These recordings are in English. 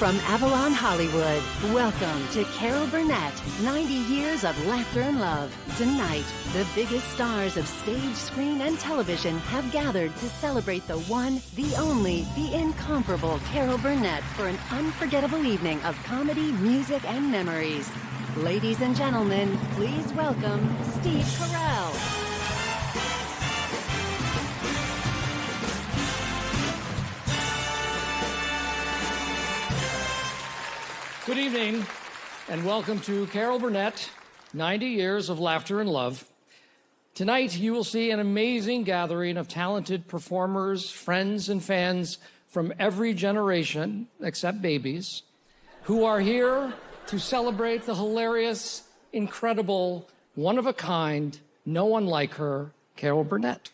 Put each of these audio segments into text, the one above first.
From Avalon, Hollywood, welcome to Carol Burnett, 90 Years of Laughter and Love. Tonight, the biggest stars of stage, screen, and television have gathered to celebrate the one, the only, the incomparable Carol Burnett for an unforgettable evening of comedy, music, and memories. Ladies and gentlemen, please welcome Steve Carell. Good evening, and welcome to Carol Burnett, 90 Years of Laughter and Love. Tonight, you will see an amazing gathering of talented performers, friends, and fans from every generation, except babies, who are here to celebrate the hilarious, incredible, one-of-a-kind, no one like her, Carol Burnett.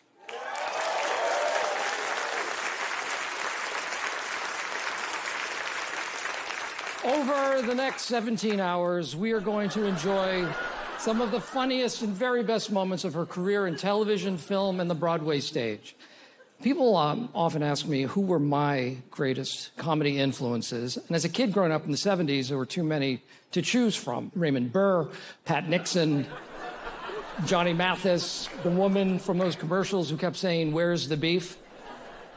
Over the next 17 hours, we are going to enjoy some of the funniest and very best moments of her career in television, film, and the Broadway stage. People often ask me who were my greatest comedy influences. And as a kid growing up in the 70s, there were too many to choose from. Raymond Burr, Pat Nixon, Johnny Mathis, the woman from those commercials who kept saying, "Where's the beef?"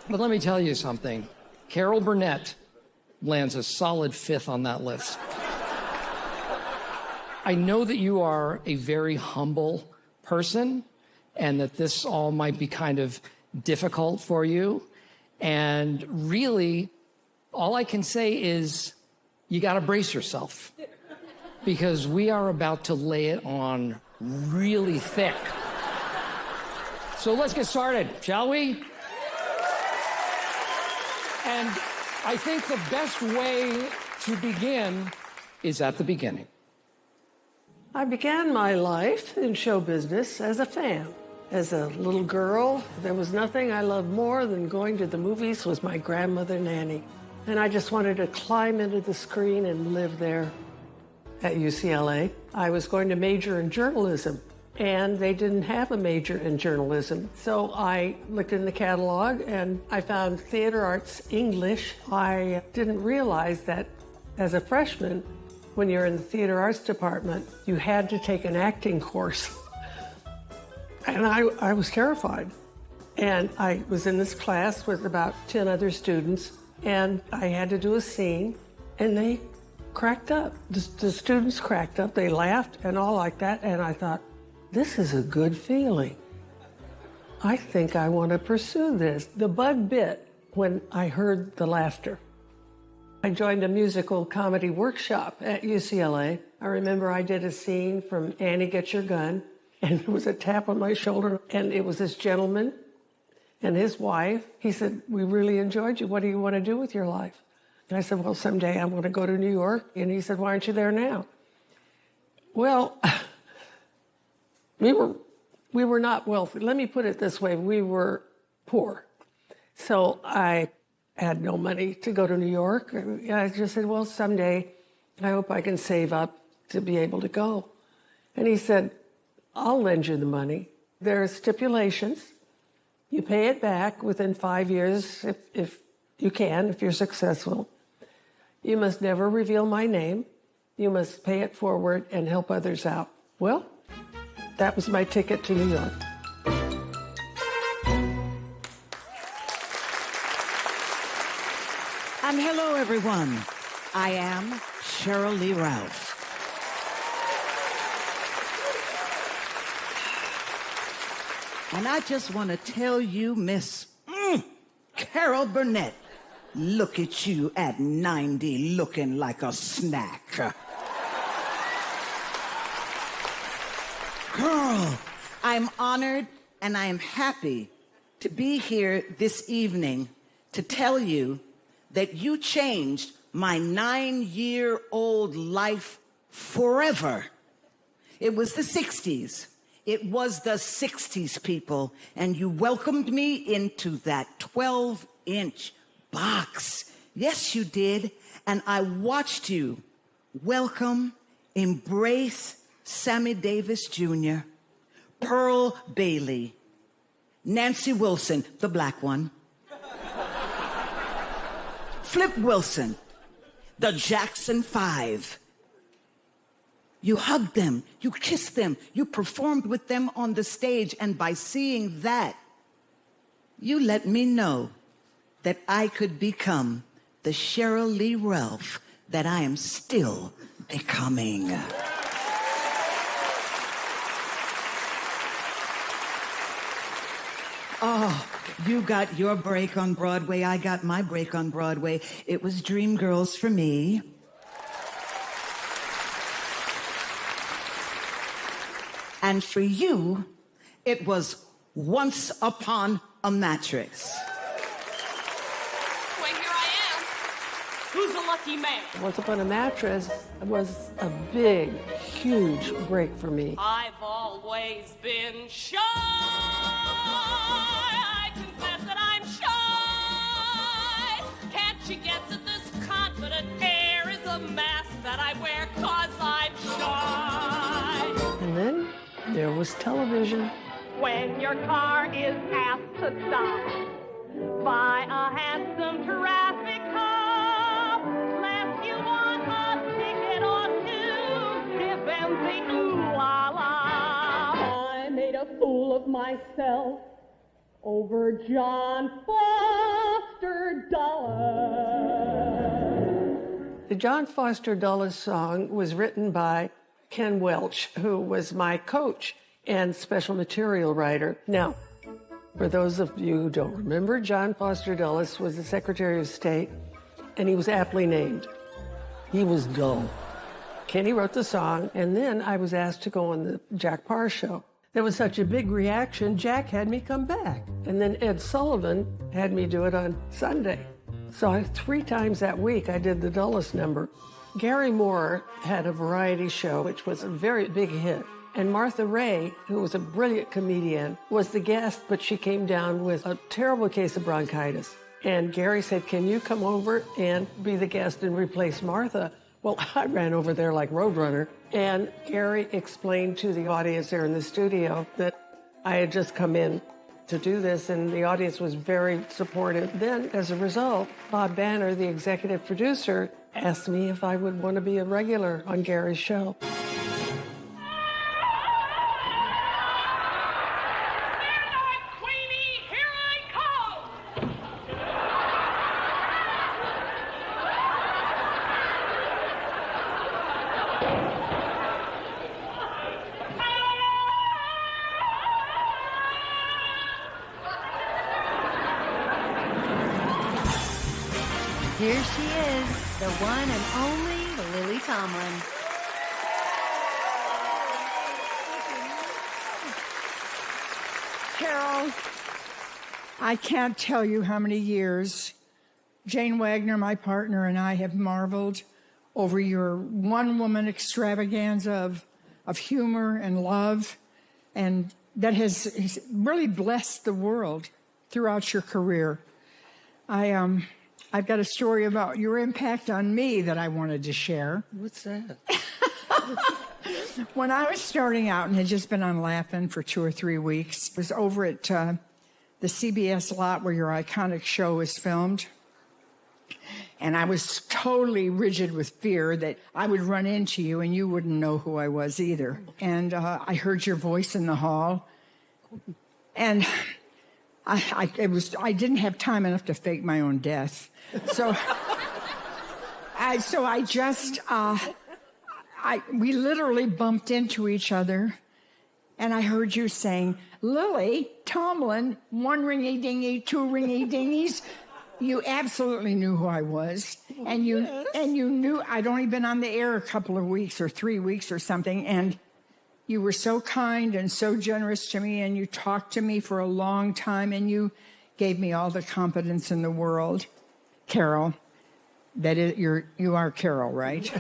But let me tell you something. Carol Burnett lands a solid fifth on that list. I know that you are a very humble person and that this all might be kind of difficult for you. And really, all I can say is you got to brace yourself because we are about to lay it on really thick. So let's get started, shall we? And I think the best way to begin is at the beginning. I began my life in show business as a fan. As a little girl, there was nothing I loved more than going to the movies with my grandmother Nanny. And I just wanted to climb into the screen and live there. At UCLA, I was going to major in journalism, and they didn't have a major in journalism. So I looked in the catalog and I found theater arts English. I didn't realize that as a freshman, when you're in the theater arts department, you had to take an acting course. And I was terrified. And I was in this class with about 10 other students, and I had to do a scene, and they cracked up. The students cracked up, they laughed and all like that, and I thought, this is a good feeling. I think I want to pursue this. The bug bit when I heard the laughter. I joined a musical comedy workshop at UCLA. I remember I did a scene from Annie, Get Your Gun, and there was a tap on my shoulder, and it was this gentleman and his wife. He said, "We really enjoyed you. What do you want to do with your life?" And I said, "Well, someday I want to go to New York." And he said, "Why aren't you there now?" Well, we were not wealthy. Let me put it this way. We were poor. So I had no money to go to New York. I just said, well, someday I hope I can save up to be able to go. And he said, I'll lend you the money. There are stipulations. You pay it back within 5 years if you can, if you're successful. You must never reveal my name. You must pay it forward and help others out. Well, that was my ticket to New York. And hello, everyone. I am Cheryl Lee Ralph. And I just want to tell you, Miss Carol Burnett, look at you at 90 looking like a snack. Girl, I'm honored and I am happy to be here this evening to tell you that you changed my 9-year-old life forever. It was the 60s. It was the 60s, people, and you welcomed me into that 12-inch box. Yes, you did, and I watched you welcome, embrace Sammy Davis Jr., Pearl Bailey, Nancy Wilson, the black one, Flip Wilson, the Jackson Five. You hugged them, you kissed them, you performed with them on the stage, and by seeing that, you let me know that I could become the Cheryl Lee Ralph that I am still becoming. Oh, you got your break on Broadway, I got my break on Broadway. It was Dreamgirls for me. And for you, it was Once Upon a Mattress. Well, here I am. Who's the lucky man? Once Upon a Mattress was a big, huge break for me. I've always been shy. I confess that I'm shy. Can't you guess that this confident air is a mask that I wear 'cause I'm shy? And then there was television. When your car is asked to stop by a handsome traffic cop, lest you want a ticket or two, give them the ooh la la. I made a fool of myself over John Foster Dulles. The John Foster Dulles song was written by Ken Welch, who was my coach and special material writer. Now, for those of you who don't remember, John Foster Dulles was the Secretary of State, and he was aptly named. He was dull. Kenny wrote the song, and then I was asked to go on the Jack Parr show. There was such a big reaction, Jack had me come back. And then Ed Sullivan had me do it on Sunday. So 3 times that week, I did the Dulles number. Gary Moore had a variety show, which was a very big hit. And Martha Ray, who was a brilliant comedian, was the guest, but she came down with a terrible case of bronchitis. And Gary said, can you come over and be the guest and replace Martha? Well, I ran over there like Roadrunner. And Gary explained to the audience there in the studio that I had just come in to do this, and the audience was very supportive. Then, as a result, Bob Banner, the executive producer, asked me if I would want to be a regular on Gary's show. Here she is, the one and only Lily Tomlin. Carol, I can't tell you how many years Jane Wagner, my partner, and I have marveled over your one-woman extravaganza of humor and love, and that has really blessed the world throughout your career. I've got a story about your impact on me that I wanted to share. What's that? When I was starting out and had just been on Laugh-In for 2 or 3 weeks, I was over at the CBS lot where your iconic show was filmed. And I was totally rigid with fear that I would run into you and you wouldn't know who I was either. And I heard your voice in the hall. And I didn't have time enough to fake my own death. So we literally bumped into each other, and I heard you saying, Lily Tomlin, 1 ringy-dingy, 2 ringy-dingies. You absolutely knew who I was, and you knew I'd only been on the air a couple of weeks or 3 weeks or something, and you were so kind and so generous to me, and you talked to me for a long time, and you gave me all the confidence in the world. Carol, you are Carol, right?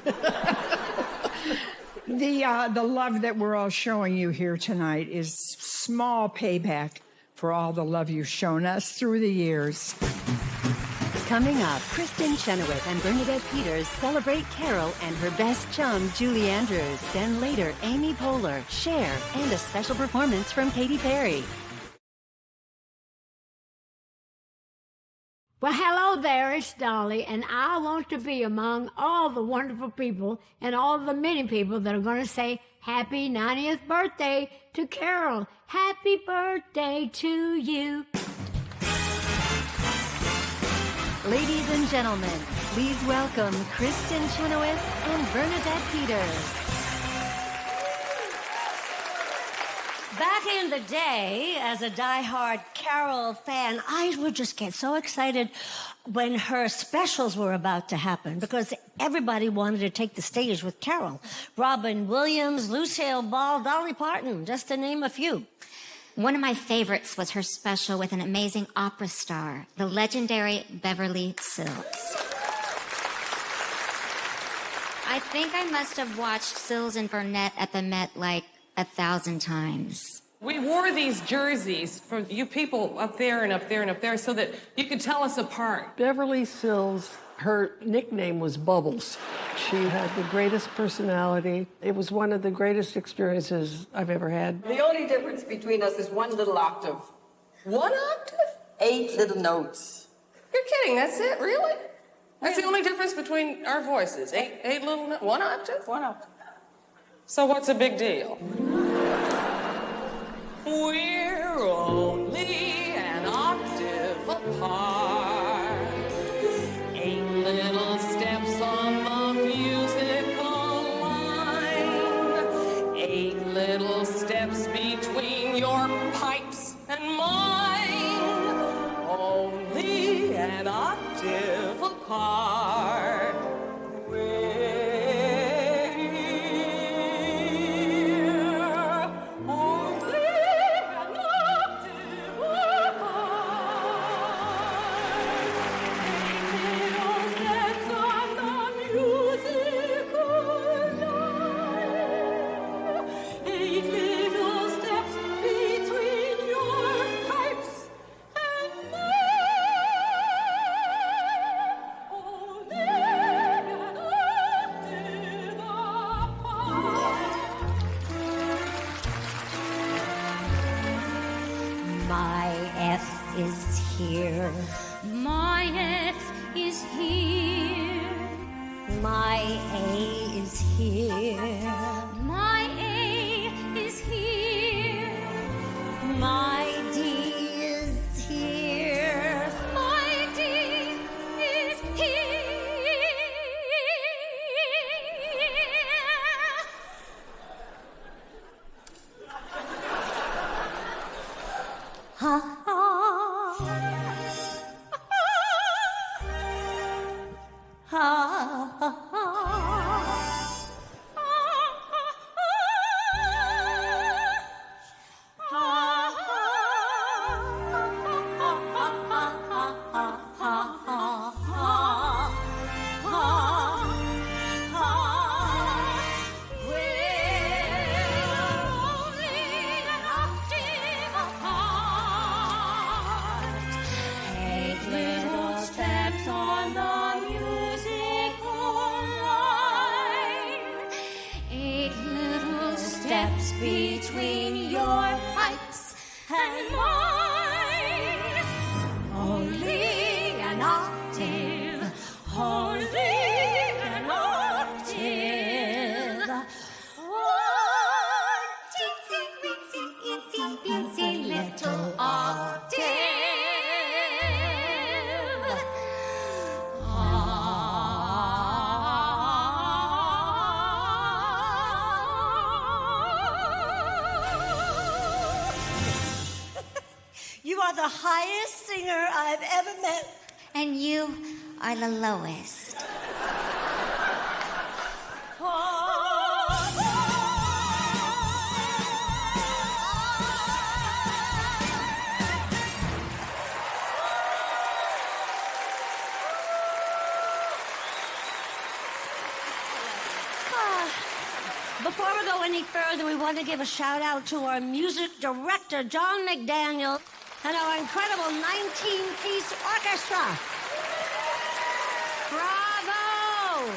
The love that we're all showing you here tonight is small payback for all the love you've shown us through the years. Coming up, Kristen Chenoweth and Bernadette Peters celebrate Carol and her best chum, Julie Andrews. Then later, Amy Poehler, Cher, and a special performance from Katy Perry. Well, hello there, it's Dolly, and I want to be among all the wonderful people and all the many people that are going to say happy 90th birthday to Carol. Happy birthday to you. Ladies and gentlemen, please welcome Kristen Chenoweth and Bernadette Peters. Back in the day, as a diehard Carol fan, I would just get so excited when her specials were about to happen because everybody wanted to take the stage with Carol. Robin Williams, Lucille Ball, Dolly Parton, just to name a few. One of my favorites was her special with an amazing opera star, the legendary Beverly Sills. I think I must have watched Sills and Burnett at the Met like 1,000 times. We wore these jerseys for you people up there and up there and up there so that you could tell us apart. Beverly Sills, her nickname was Bubbles. She had the greatest personality. It was one of the greatest experiences I've ever had. The only difference between us is one little octave. 1 octave? 8 little notes. You're kidding, that's it, really? That's the only difference between our voices, eight little notes, 1 octave? 1 octave. So what's a big deal? We're only an octave apart. 8 little steps on the musical line. 8 little steps between your pipes and mine. Only an octave apart. My F is here. My F is here. My A is here. My A is here. My D is here. My D is here. Ha ha. Ha ha ha. Between your pipes and mine, Only an octave. Only an octave. one teensy weensy itsy beensy little octave. You are the highest singer I've ever met. And you are the lowest. Before we go any further, we want to give a shout out to our music director, John McDaniel, and our incredible 19-piece orchestra. Bravo!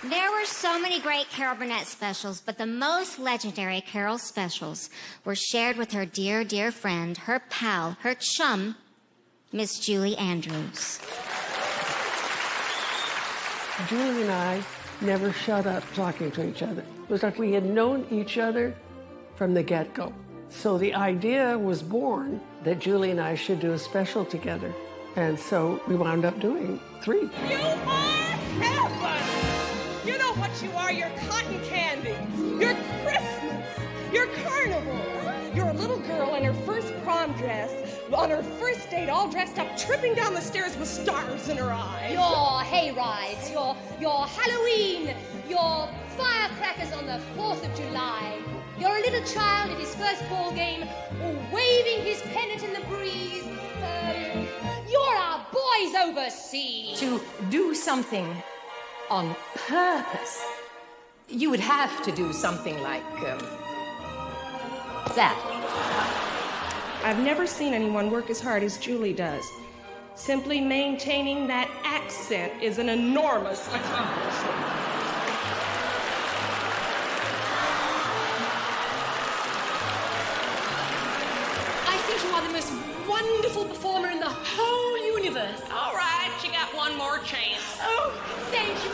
There were so many great Carol Burnett specials, but the most legendary Carol specials were shared with her dear, dear friend, her pal, her chum, Miss Julie Andrews. Julie and I never shut up talking to each other. It was like we had known each other from the get-go. So the idea was born that Julie and I should do a special together. And so we wound up doing 3. You are heaven! You know what you are? You're cotton candy. You're Christmas. You're carnival. You're a little girl in her first prom dress, on her first date, all dressed up, tripping down the stairs with stars in her eyes. Your hay rides, your Halloween, your firecrackers on the 4th of July. You're a little child at his first ball game, waving his pennant in the breeze. You're our boys overseas. To do something on purpose, you would have to do something like that. I've never seen anyone work as hard as Julie does. Simply maintaining that accent is an enormous accomplishment. I think you are the most wonderful performer in the whole universe. All right, you got one more chance. Oh, thank you.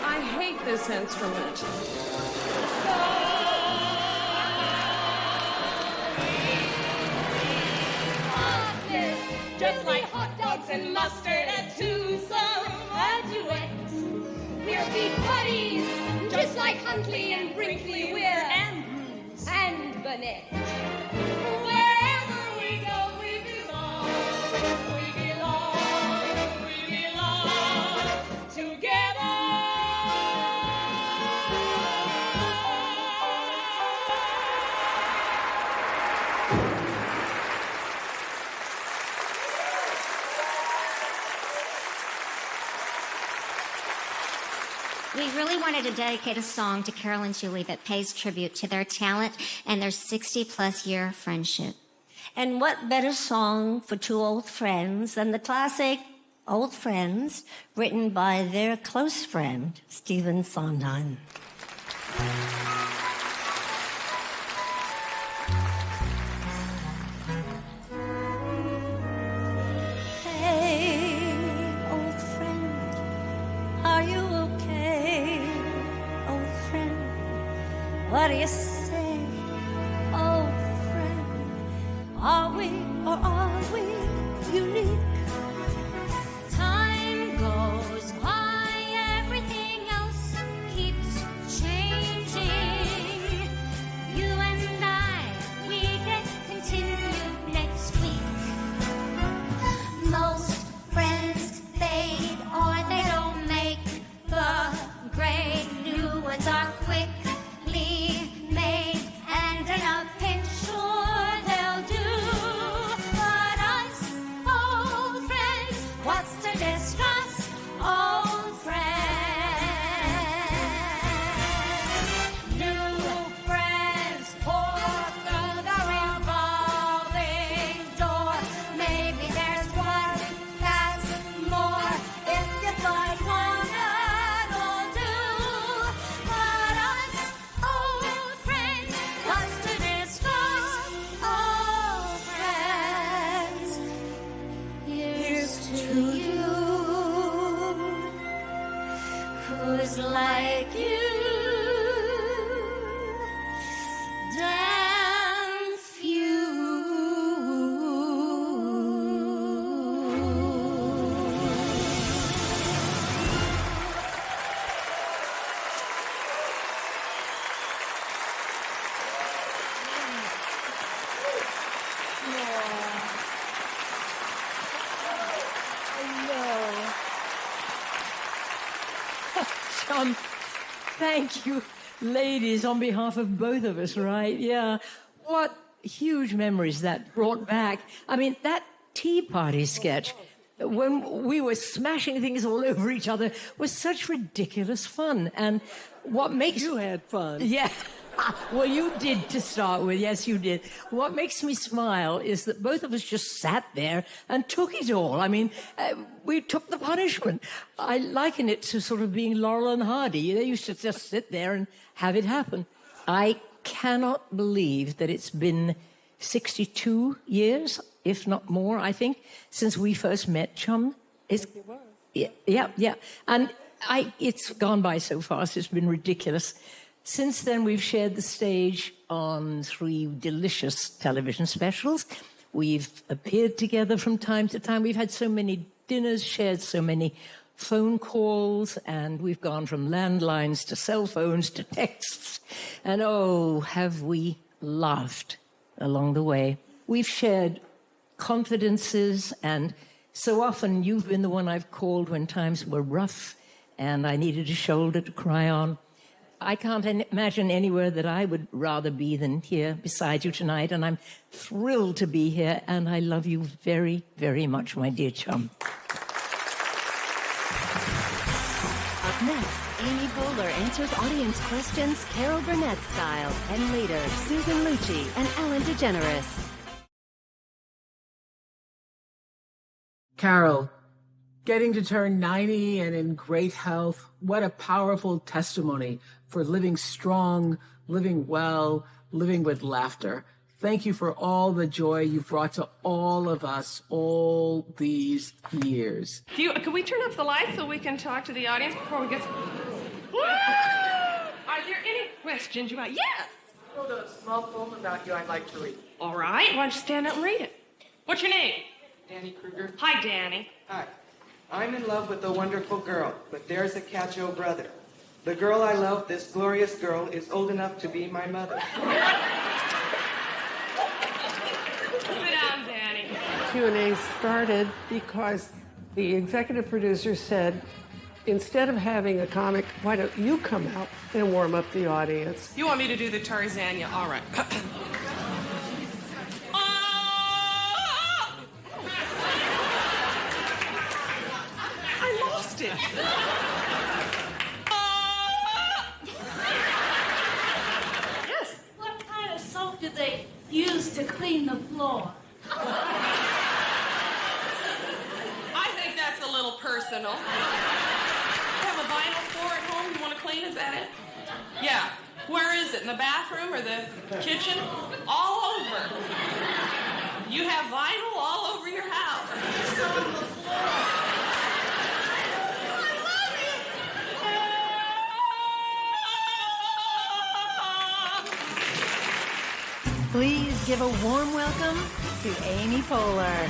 I hate this instrument. Just like hot dogs and mustard at Tucson, a duet. We're big buddies, just like Huntley and Brinkley. We're Andrews and Burnett. Wherever we go, we belong. We belong together. We really wanted to dedicate a song to Carol and Julie that pays tribute to their talent and their 60-plus year friendship. And what better song for two old friends than the classic Old Friends, written by their close friend, Stephen Sondheim. Hey, old friend, are you okay? Old friend, what do you say? Old friend, are we or are we unique? Time goes by, everything else keeps changing. You and I, we get continued next week. Most friends fade or they don't make the grade. New ones are quickly made and in a pinch sure they'll do. But us old friends, what's to discuss? Old friends. New friends pour through the revolving door. Maybe there's one that's more if you thought one will do. But us old friends, what's to discuss? Old friends. Here's to you, who's like you. Damn few. Thank you, ladies, on behalf of both of us, right? Yeah. What huge memories that brought back. I mean, that tea party sketch, when we were smashing things all over each other, was such ridiculous fun. And what makes... You had fun. Yeah. Well, you did to start with. Yes, you did. What makes me smile is that both of us just sat there and took it all. I mean, we took the punishment. I liken it to sort of being Laurel and Hardy. They used to just sit there and have it happen. I cannot believe that it's been 62 years, if not more, I think, since we first met, Chum. Yeah. And it's gone by so fast, it's been ridiculous. Since then, we've shared the stage on 3 delicious television specials. We've appeared together from time to time. We've had so many dinners, shared so many phone calls, and we've gone from landlines to cell phones to texts. And oh, have we laughed along the way. We've shared confidences, and so often you've been the one I've called when times were rough and I needed a shoulder to cry on. I can't imagine anywhere that I would rather be than here beside you tonight, and I'm thrilled to be here, and I love you very, very much, my dear chum. Up next, Amy Poehler answers audience questions Carol Burnett style, and later, Susan Lucci and Ellen DeGeneres. Carol, getting to turn 90 and in great health, what a powerful testimony for living strong, living well, living with laughter. Thank you for all the joy you've brought to all of us all these years. Can we turn up the lights so we can talk to the audience before we get... Woo! Are there any questions you might... Yes! I wrote a small poem about you I'd like to read. All right, why don't you stand up and read it? What's your name? Danny Kruger. Hi, Danny. Hi. I'm in love with a wonderful girl, but there's a catch, oh brother. The girl I love, this glorious girl, is old enough to be my mother. Sit down, Danny. Q&A started because the executive producer said, instead of having a comic, why don't you come out and warm up the audience? You want me to do the Tarzania? All right. I lost it. Yes. What kind of soap do they use to clean the floor? I think that's a little personal. Have a vinyl floor at home you want to clean? Is that it? Yeah. Where is it? In the bathroom or the kitchen? All over. You have vinyl all over your house. It's on the floor. Please give a warm welcome to Amy Poehler.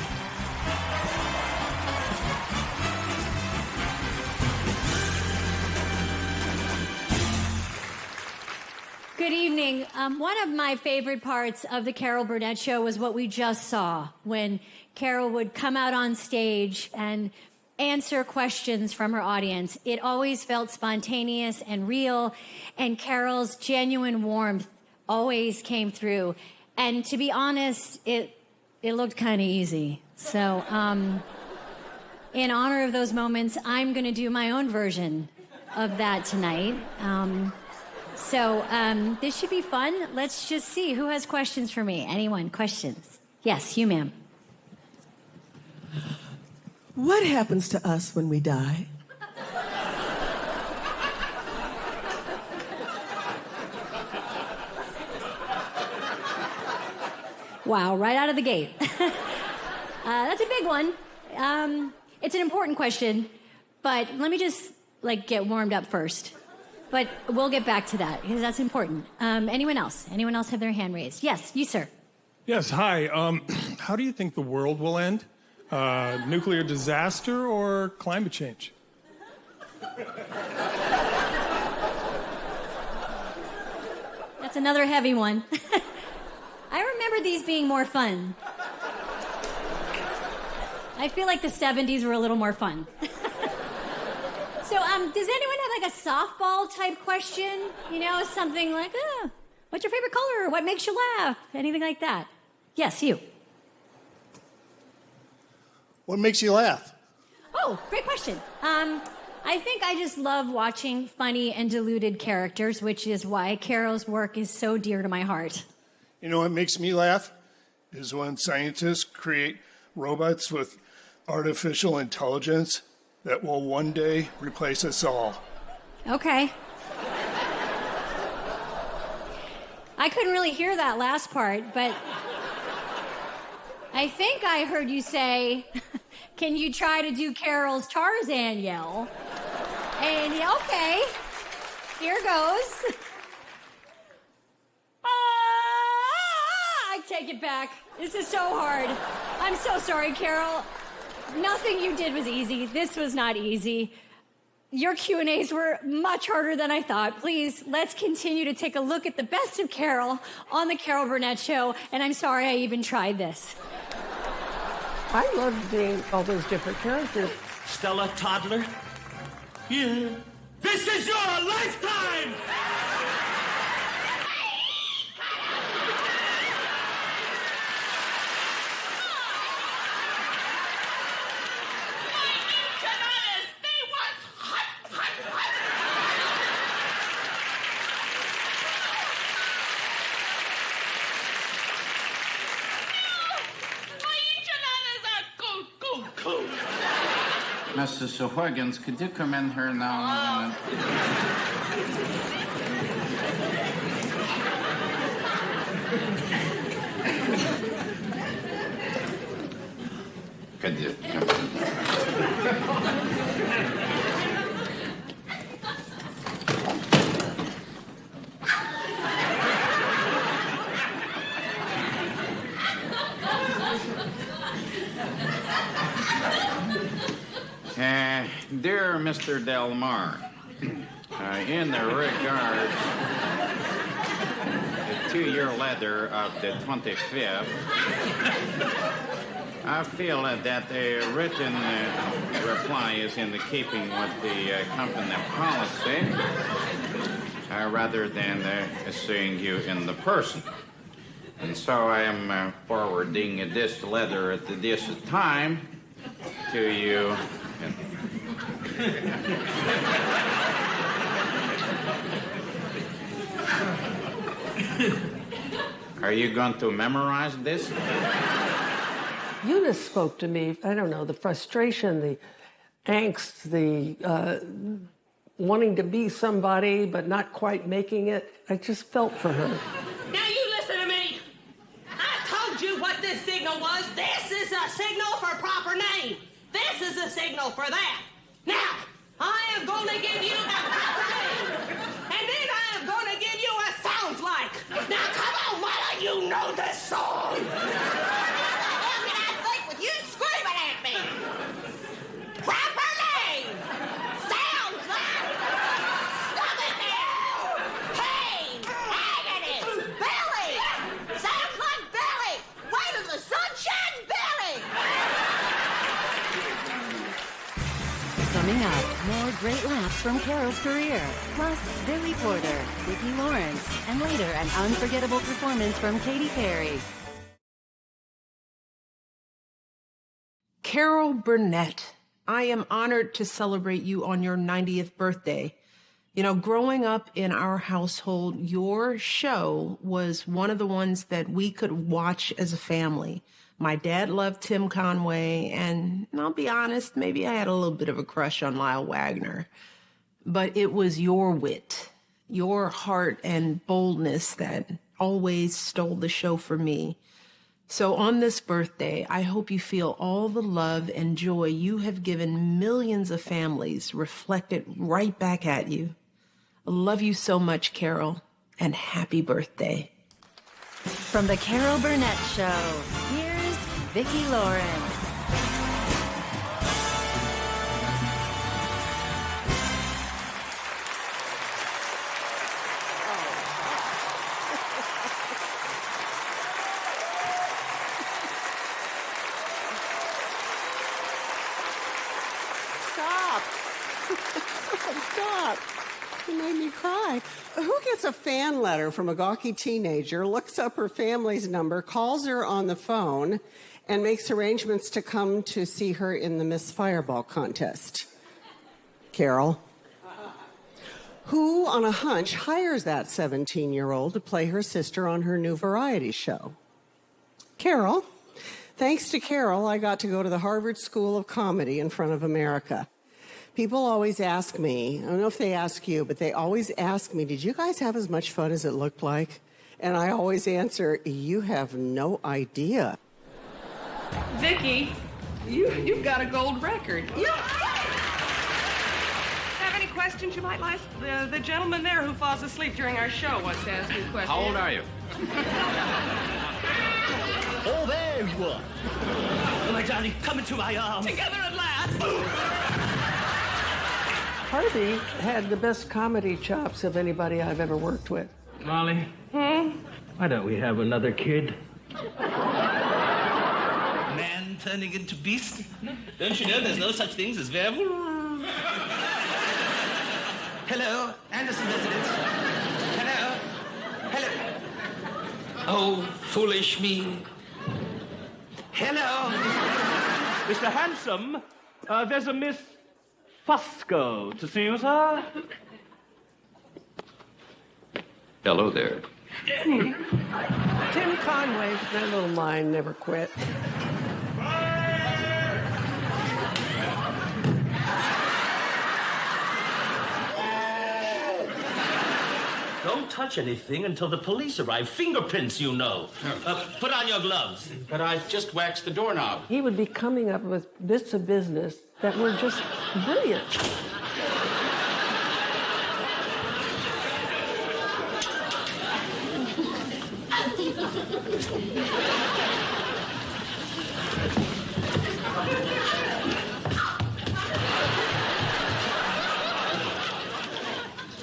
Good evening. One of my favorite parts of the Carol Burnett Show was what we just saw, when Carol would come out on stage and answer questions from her audience. It always felt spontaneous and real, and Carol's genuine warmth always came through. And to be honest, it looked kind of easy. So in honor of those moments, I'm going to do my own version of that tonight. So this should be fun. Let's just see who has questions for me. Anyone? Questions? Yes, you, ma'am. What happens to us when we die? Wow, right out of the gate. That's a big one. It's an important question, but let me just get warmed up first. But we'll get back to that because that's important. Anyone else? Anyone else have their hand raised? Yes, you, sir. Yes, hi. How do you think the world will end? Nuclear disaster or climate change? That's another heavy one. I remember these being more fun. I feel like the 70s were a little more fun. So, does anyone have a softball type question? You know, something like, what's your favorite color? What makes you laugh? Anything like that? Yes, you. What makes you laugh? Oh, great question. I think I just love watching funny and deluded characters, which is why Carol's work is so dear to my heart. You know what makes me laugh? Is when scientists create robots with artificial intelligence that will one day replace us all. Okay. I couldn't really hear that last part, but I think I heard you say, can you try to do Carol's Tarzan yell? And okay, here goes. I take it back. This is so hard. I'm so sorry, Carol. Nothing you did was easy. This was not easy. Your Q&As were much harder than I thought. Please, let's continue to take a look at the best of Carol on the Carol Burnett Show. And I'm sorry I even tried this. I loved being all those different characters. Stella Toddler? Yeah. This is your lifetime! Mrs. Huygens, could you come in here now? Could you come in? Dear Mr. Del Mar, in the regards to your letter of the 25th, I feel that a written reply is in the keeping with the company policy, rather than seeing you in the person. And so I am forwarding this letter at this time to you. Are you going to memorize this? Eunice spoke to me, I don't know, the frustration, the angst, the wanting to be somebody but not quite making it. I just felt for her. Now you listen to me. I told you what this signal was. This is a signal for proper name. This is a signal for that. Now, I am going to give you a proper name. And then I am going to give you a sounds like. Now, come on, why don't you know this song? How can I think with you screaming at me? Proper name. Sounds like. Stomach ache. Pain. Agony. Belly. Sounds like belly. Wait till the sun shines belly. Coming up, more great laughs from Carol's career, plus Billy Porter, Vicki Lawrence, and later an unforgettable performance from Katy Perry. Carol Burnett, I am honored to celebrate you on your 90th birthday. You know, growing up in our household, your show was one of the ones that we could watch as a family. My dad loved Tim Conway, and I'll be honest, maybe I had a little bit of a crush on Lyle Wagner. But it was your wit, your heart and boldness that always stole the show for me. So on this birthday, I hope you feel all the love and joy you have given millions of families reflected right back at you. I love you so much, Carol, and happy birthday. From the Carol Burnett Show, here's Vicki Lawrence. Stop. Stop. You made me cry. Who gets a fan letter from a gawky teenager, looks up her family's number, calls her on the phone, and makes arrangements to come to see her in the Miss Fireball contest? Carol. Who, on a hunch, hires that 17-year-old to play her sister on her new variety show? Carol. Thanks to Carol, I got to go to the Harvard School of Comedy in front of America. People always ask me, I don't know if they ask you, but they always ask me, did you guys have as much fun as it looked like? And I always answer, you have no idea. Vicky, you've got a gold record. Yeah. Have any questions you might like? The gentleman there who falls asleep during our show wants to ask you a question. How old are you? Oh, there you are. Oh, my darling, come into my arms. Together at last. Harvey had the best comedy chops of anybody I've ever worked with. Molly, why don't we have another kid? Man turning into beast? Don't you know there's no such things as werewolf? Hello, Anderson residence. Hello. Hello. Oh, foolish me. Hello. Mr. Handsome, there's a Miss Fusco to see you, sir. Hello there. Tim Conway, that little mind never quit. Don't touch anything until the police arrive. Fingerprints, you know. Put on your gloves. But I just waxed the doorknob. He would be coming up with bits of business that were just brilliant.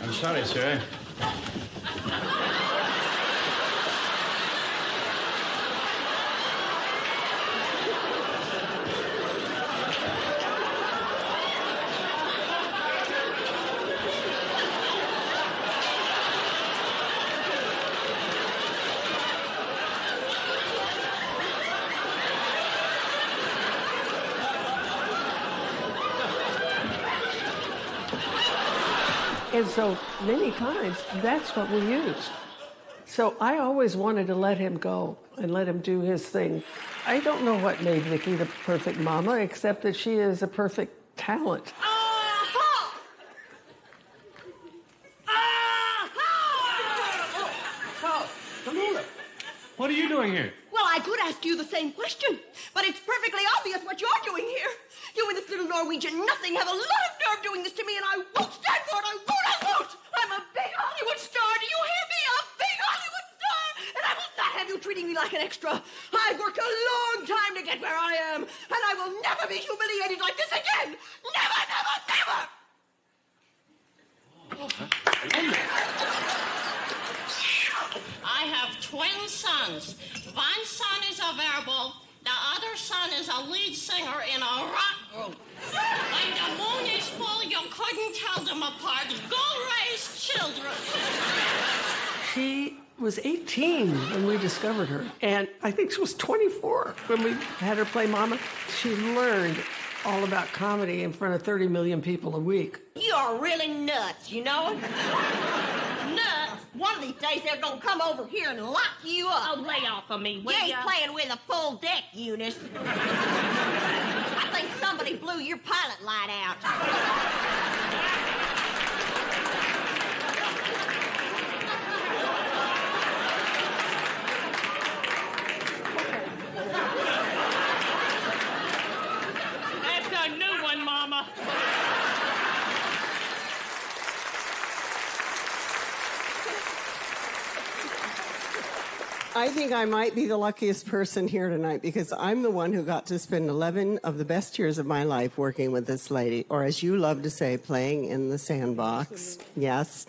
I'm sorry, sir. And so many times, that's what we used. So I always wanted to let him go and let him do his thing. I don't know what made Vicky the perfect mama, except that she is a perfect talent. What are you doing here? Well, I could ask you the same question, but it's perfectly obvious what you're doing here. You and this little Norwegian nothing have a lot of nerve doing this to me, and I won't stand for it. I won't. I'm a big Hollywood star. Do you hear me? A big Hollywood star. And I will not have you treating me like an extra. I've worked a long time to get where I am, and I will never be humiliated like this again. Never, never, never. I have twin sons. One son is a werewolf. The other son is a lead singer in a rock group. When the moon is full, you couldn't tell them apart. Go raise children. She was 18 when we discovered her, and I think she was 24 when we had her play Mama. She learned all about comedy in front of 30 million people a week. You're really nuts, you know? Nuts? One of these days they're gonna come over here and lock you up. Oh, lay off of me, will You ain't ya? playing with a full deck, Eunice. I think somebody blew your pilot light out. That's a new one, Mama. I think I might be the luckiest person here tonight because I'm the one who got to spend 11 of the best years of my life working with this lady, or as you love to say, playing in the sandbox. Yes.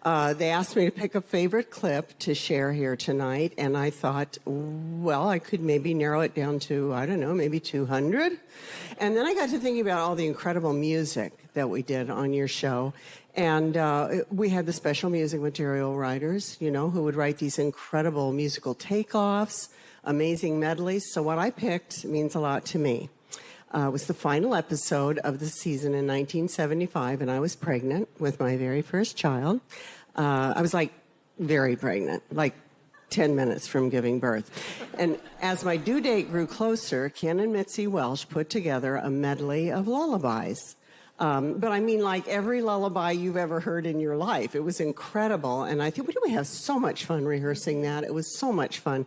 They asked me to pick a favorite clip to share here tonight, and I thought, well, I could maybe narrow it down to, I don't know, maybe 200. And then I got to thinking about all the incredible music that we did on your show. And we had the special music material writers, you know, who would write these incredible musical takeoffs, amazing medleys. So what I picked means a lot to me. It was the final episode of the season in 1975, and I was pregnant with my very first child. I was like very pregnant, like 10 minutes from giving birth. And as my due date grew closer, Ken and Mitzi Welsh put together a medley of lullabies. But I mean, like every lullaby you've ever heard in your life. It was incredible. And I think we had so much fun rehearsing that. It was so much fun.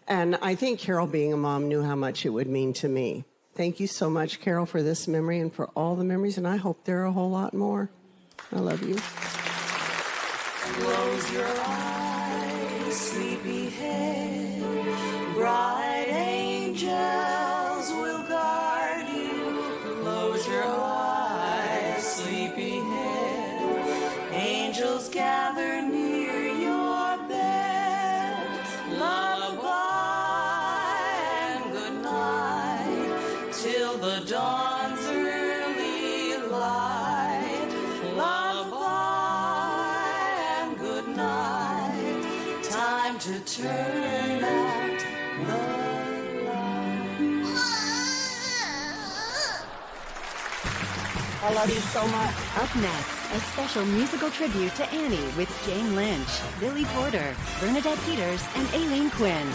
And I think Carol, being a mom, knew how much it would mean to me. Thank you so much, Carol, for this memory and for all the memories. And I hope there are a whole lot more. I love you. Close your eyes, sleepyhead. Bright angels will guard you. Close your eyes, sleepyhead. Angels gather near your bed. Lullaby and good night till the dawn's early light. Lullaby and good night. Time to turn out the I love you so much. Up next, a special musical tribute to Annie with Jane Lynch, Billy Porter, Bernadette Peters, and Aileen Quinn.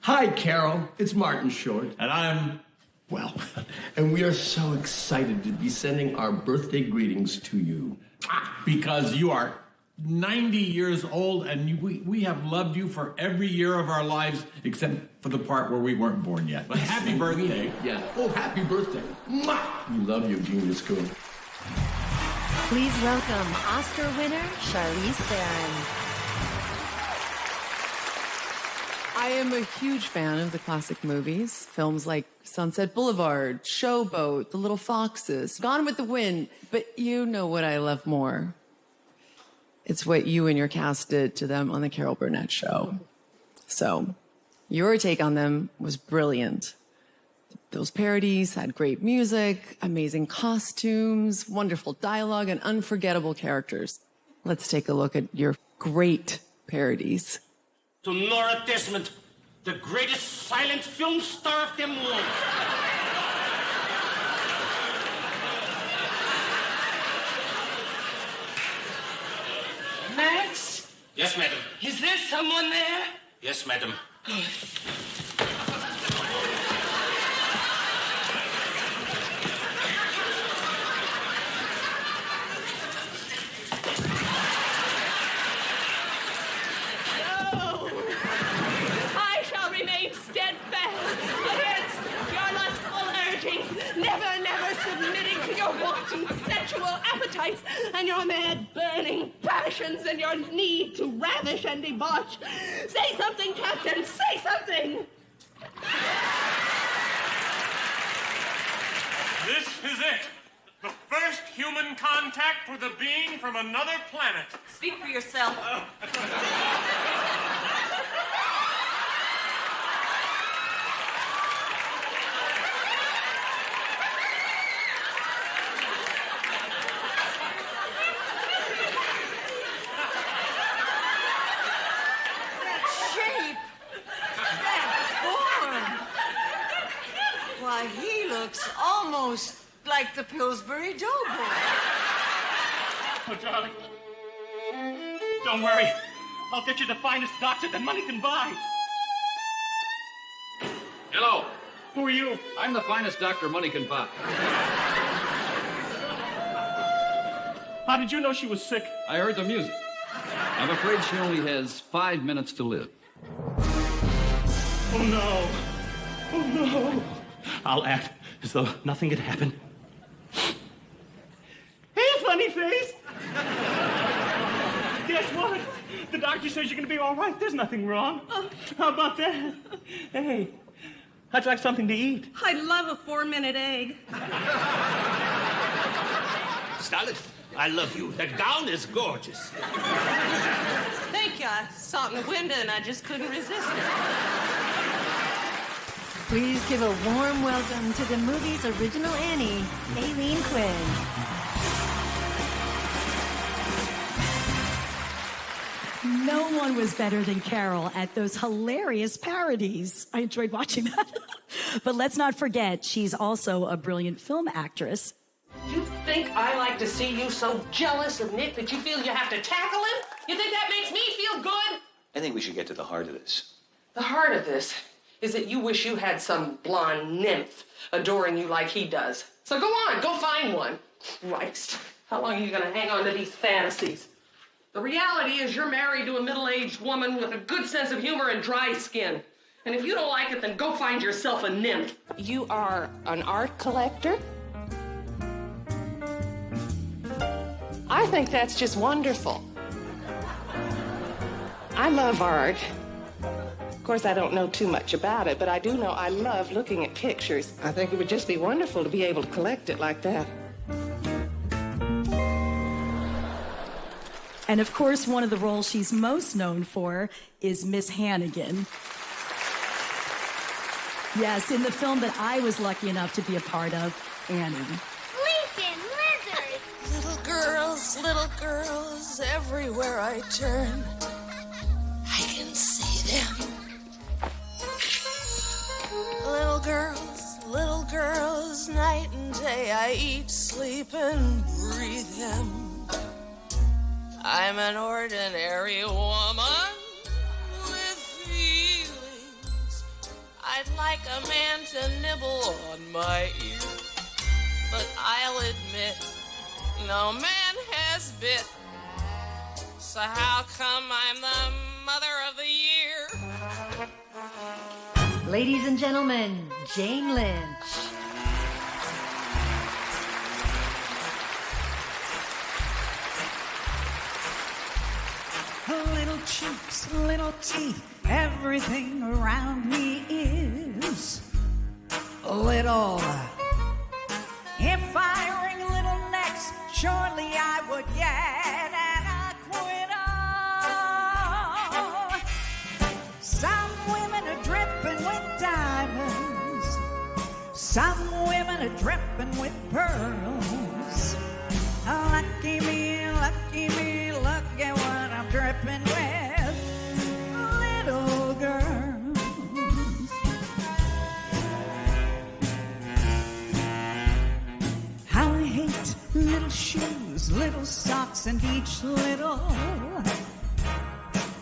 Hi, Carol. It's Martin Short. And I'm, well, and we are so excited to be sending our birthday greetings to you. because you are 90 years old, and we have loved you for every year of our lives, except for the part where we weren't born yet. But happy birthday. Yeah. Oh, happy birthday. Mwah! We love you, Genius Girl. Please welcome Oscar winner Charlize Theron. I am a huge fan of the classic movies, films like Sunset Boulevard, Showboat, The Little Foxes, Gone with the Wind. But you know what I love more. It's what you and your cast did to them on the Carol Burnett show. So your take on them was brilliant. Those parodies had great music, amazing costumes, wonderful dialogue, and unforgettable characters. Let's take a look at your great parodies. To Nora Desmond, the greatest silent film star of them all. Max? Yes, madam. Is there someone there? Yes, madam. Good. I shall remain steadfast against your lustful urgings, never, never submitting to your wanton sexual appetites and your mad burning passions and your need to ravish and debauch. Say something, Captain, say something! This is it. The first human contact with a being from another planet. Speak for yourself. shape, that form. Why, he looks almost like the Pillsbury Doughboy. Oh, darling. Don't worry. I'll get you the finest doctor that money can buy. Hello. Who are you? I'm the finest doctor money can buy. How did you know she was sick? I heard the music. I'm afraid she only has 5 minutes to live. Oh, no. Oh, no. I'll act as though nothing had happened. Hey, funny face. Guess what? The doctor says you're going to be all right. There's nothing wrong. How about that? Hey, how'd you like something to eat? I'd love a 4-minute egg. Starlet, I love you. That gown is gorgeous. Thank you. I saw it in the window and I just couldn't resist it. Please give a warm welcome to the movie's original Annie, Aileen Quinn. No one was better than Carol at those hilarious parodies. I enjoyed watching that. But let's not forget, she's also a brilliant film actress. You think I like to see you so jealous of Nick that you feel you have to tackle him? You think that makes me feel good? I think we should get to the heart of this. The heart of this is that you wish you had some blonde nymph adoring you like he does. So go on, go find one. Christ, how long are you going to hang on to these fantasies? The reality is you're married to a middle-aged woman with a good sense of humor and dry skin. And if you don't like it, then go find yourself a nymph. You are an art collector? I think that's just wonderful. I love art. Of course, I don't know too much about it, but I do know I love looking at pictures. I think it would just be wonderful to be able to collect it like that. And of course, one of the roles she's most known for is Miss Hannigan. Yes, in the film that I was lucky enough to be a part of, Annie. Leaping lizards! Little girls, everywhere I turn, I can see them. Little girls, night and day, I eat, sleep, and breathe them. I'm an ordinary woman with feelings. I'd like a man to nibble on my ear, but I'll admit, no man has bit. So how come I'm the mother of the year? Ladies and gentlemen, Jane Lynch. Little cheeks, little teeth, everything around me is little. If I ring little necks, surely I would get an acquittal. Some women are dripping with diamonds, some women are dripping with pearls. Lucky me, look at what I'm dripping with, little girls. How I hate little shoes, little socks, and each little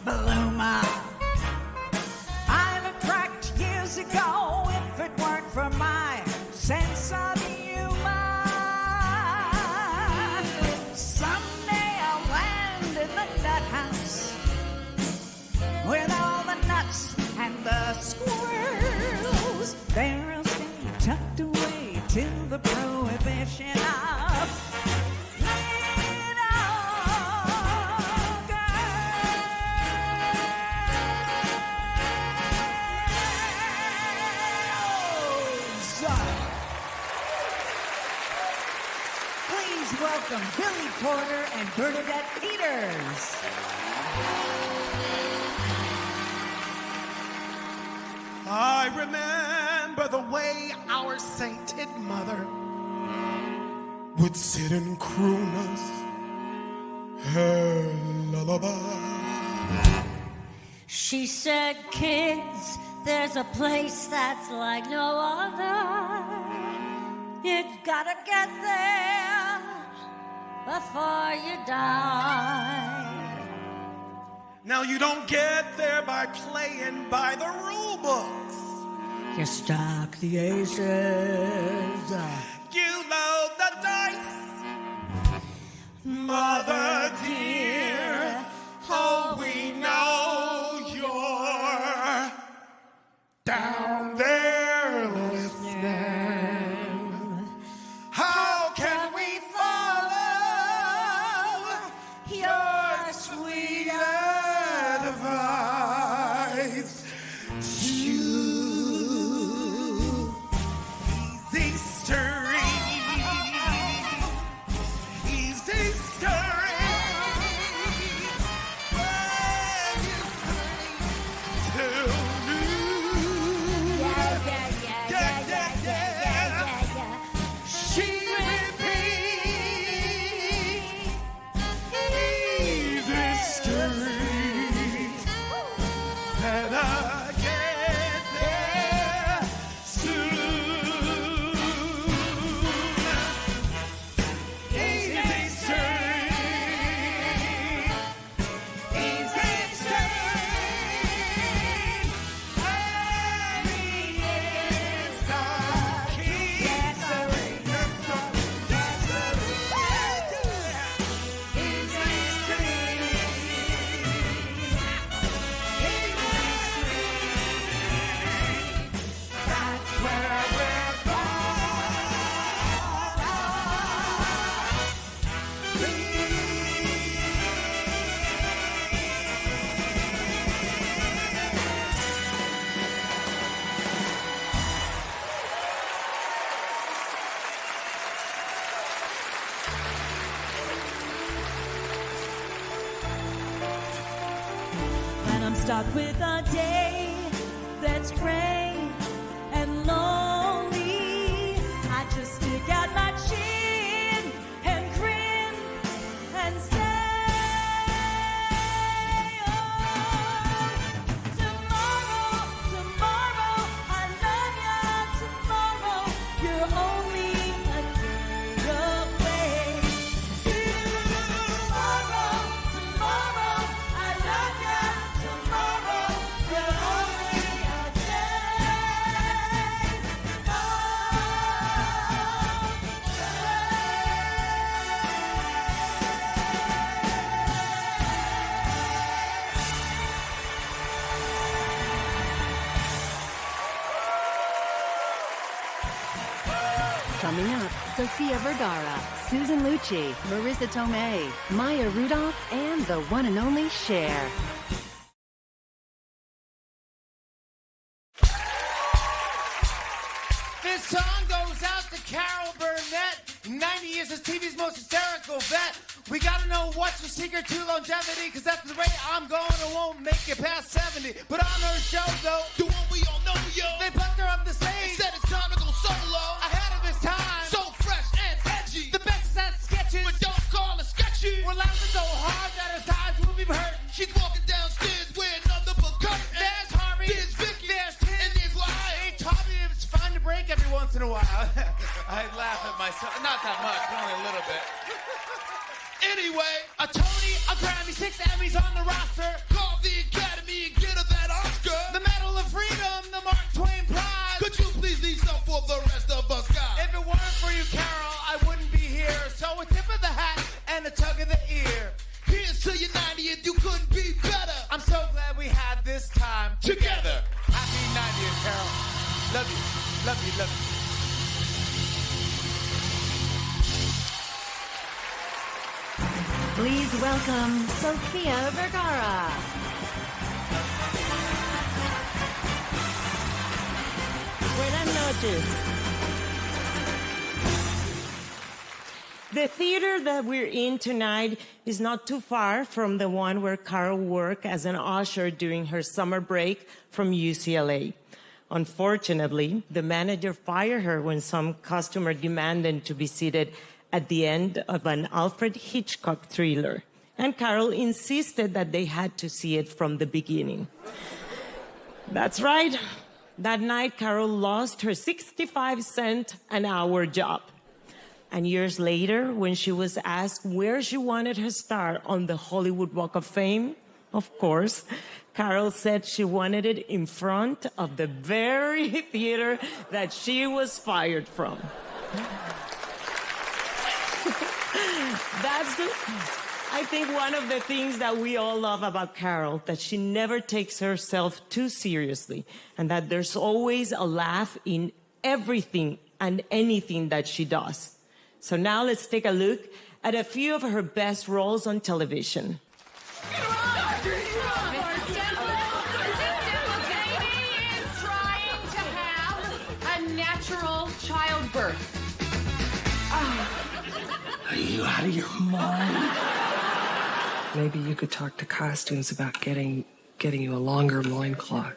bloomer. I'd have cracked years ago if it weren't for my sense of humor. Someday I'll land in the nut house with all the nuts and the squirrels. There I'll stay tucked away till the prohibition of welcome Billy Porter and Bernadette Peters. I remember the way our sainted mother would sit and croon us her lullaby. She said, kids, there's a place that's like no other. You gotta get there before you die. Now you don't get there by playing by the rule books. You stack the aces. You load the dice. Mother dear, oh, we know you're down there listening. How can we follow your sweet advice? Easy stirring. start with a day that's gray and lonely. I just stick out my chin and grin and say, Coming up, Sofia Vergara, Susan Lucci, Marissa Tomei, Maya Rudolph, and the one and only Cher. This song goes out to Carol Burnett, 90 years as TV's most hysterical vet. We gotta know what's your secret to longevity, cause that's the rate I'm going, I won't make it past 70. But on her show, though, the one we all know, yo, they plucked her up the stage, said it's time to go solo, ahead of his time, so fresh and edgy. The best is at sketches, but don't call it sketchy. We're laughing so hard that her sides will be hurt. She's walking downstairs wearing nothing but curtain. There's Harvey, there's Vicky, there's Tim, and there's Lyle. Hey, Tommy, it's fun to break every once in a while. I laugh at myself, not that much, only a little bit. Anyway, a Tony, a Grammy, 6 Emmys on the roster. Call the Academy and get her that Oscar. The Medal of Freedom, the Mark Twain Prize. Could you please leave some for the rest of us guys? If it weren't for you, Carol, I wouldn't be here. So a tip of the hat and a tug of the ear. Here's to your 90th, you couldn't be better. I'm so glad we had this time together. Happy 90th, Carol. Love you, love you, love you. Please welcome Sofia Vergara. Buenas noches. The theater that we're in tonight is not too far from the one where Carol worked as an usher during her summer break from UCLA. Unfortunately, the manager fired her when some customer demanded to be seated at the end of an Alfred Hitchcock thriller, and Carol insisted that they had to see it from the beginning. That's right. That night, Carol lost her 65-cent an hour job. And years later, when she was asked where she wanted her star on the Hollywood Walk of Fame, of course, Carol said she wanted it in front of the very theater that she was fired from. That's, I think, one of the things that we all love about Carol, that she never takes herself too seriously, and that there's always a laugh in everything and anything that she does. So now let's take a look at a few of her best roles on television. Childbirth. Are you out of your mind? Maybe you could talk to costumes about getting you a longer loincloth.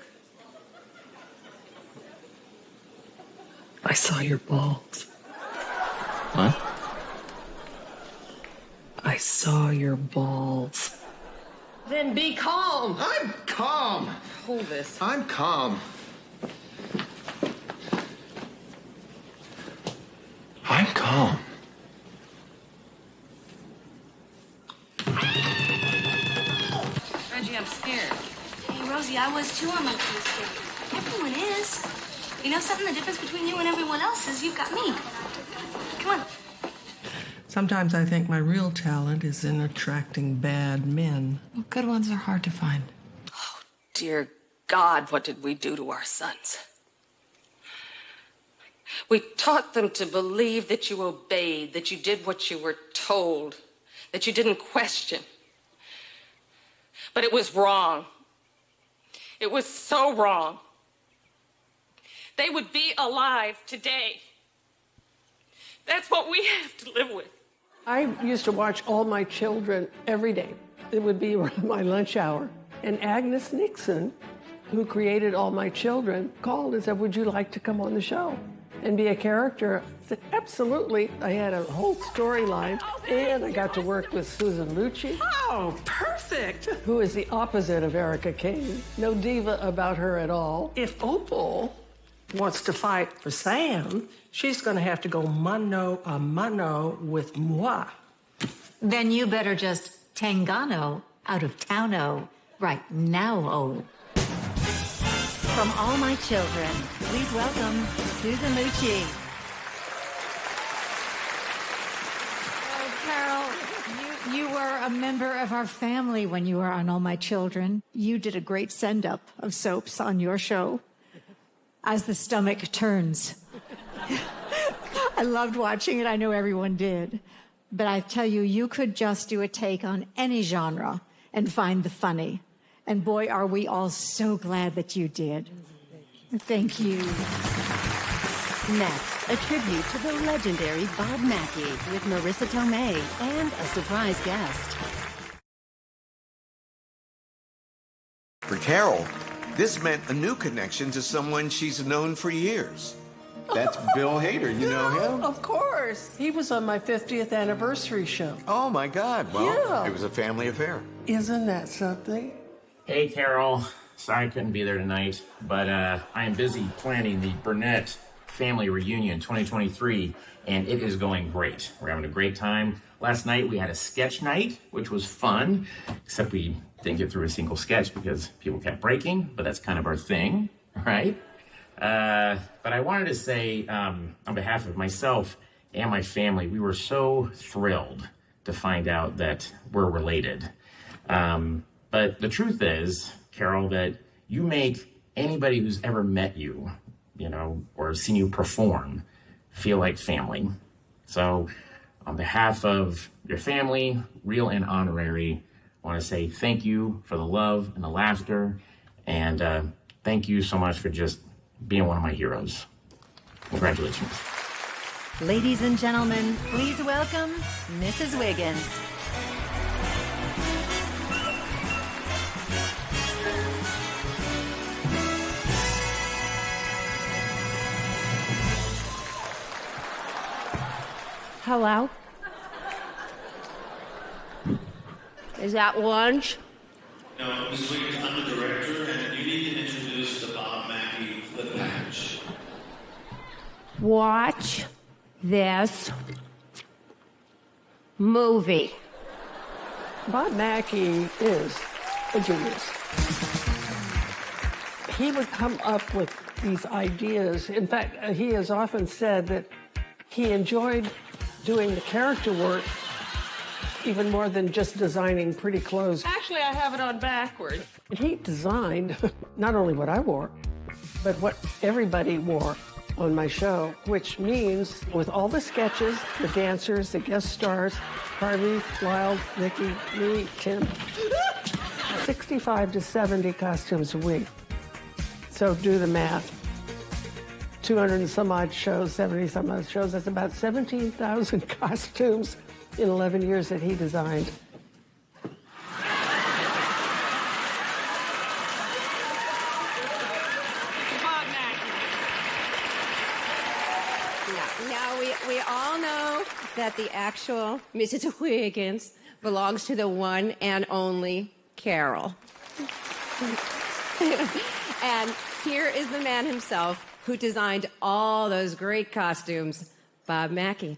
I saw your balls. What? I saw your balls. Then be calm. I'm calm. Hold this. I'm calm. I'm calm. Reggie, I'm scared. Hey, Rosie, I was too on my first date. Everyone is. You know something? The difference between you and everyone else is you've got me. Come on. Sometimes I think my real talent is in attracting bad men. Well, good ones are hard to find. Oh, dear God, what did we do to our sons? We taught them to believe that you obeyed, that you did what you were told, that you didn't question. But it was wrong. It was so wrong. They would be alive today. That's what we have to live with. I used to watch all my children every day. It would be around my lunch hour. And Agnes Nixon, who created All My Children, called and said, would you like to come on the show and be a character? I said, absolutely. I had a whole storyline, and I got to work with Susan Lucci. Oh, perfect. Who is the opposite of Erica Kane. No diva about her at all. If Opal wants to fight for Sam, she's going to have to go mano a mano with moi. Then you better just tangano out of towno right now-o. From All My Children, please welcome Susan Lucci. Oh, Carol, you were a member of our family when you were on All My Children. You did a great send-up of soaps on your show. As the Stomach Turns. I loved watching it. I know everyone did. But I tell you, you could just do a take on any genre and find the funny. And boy, are we all so glad that you did. Thank you. Next, a tribute to the legendary Bob Mackey with Marissa Tomei and a surprise guest. For Carol, this meant a new connection to someone she's known for years. That's Bill Hader. You know him? Of course. He was on my 50th anniversary show. Oh, my God. Well, Yeah. It was a family affair. Isn't that something? Hey, Carol. Sorry I couldn't be there tonight, but I am busy planning the Burnett Family Reunion 2023, and it is going great. We're having a great time. Last night we had a sketch night, which was fun, except we didn't get through a single sketch because people kept breaking, but that's kind of our thing, right? But I wanted to say, on behalf of myself and my family, we were so thrilled to find out that we're related. But the truth is, Carol, that you make anybody who's ever met you, you know, or seen you perform, feel like family. So on behalf of your family, real and honorary, I want to say thank you for the love and the laughter, and thank you so much for just being one of my heroes. Congratulations. Ladies and gentlemen, please welcome Mrs. Wiggins. Hello? Is that lunch? No, Ms. Wiggins, I'm the director, and you need to introduce the Bob Mackey flip package. Watch this movie. Bob Mackey is a genius. He would come up with these ideas. In fact, he has often said that he enjoyed doing the character work even more than just designing pretty clothes. Actually, I have it on backwards. He designed not only what I wore, but what everybody wore on my show, which means with all the sketches, the dancers, the guest stars, Harvey, Wild, Nikki, me, Tim, 65 to 70 costumes a week. So do the math. 200 and some odd shows, 70 some odd shows. That's about 17,000 costumes in 11 years that he designed. Now we all know that the actual Mrs. Wiggins belongs to the one and only Carol. And here is the man himself who designed all those great costumes, Bob Mackey.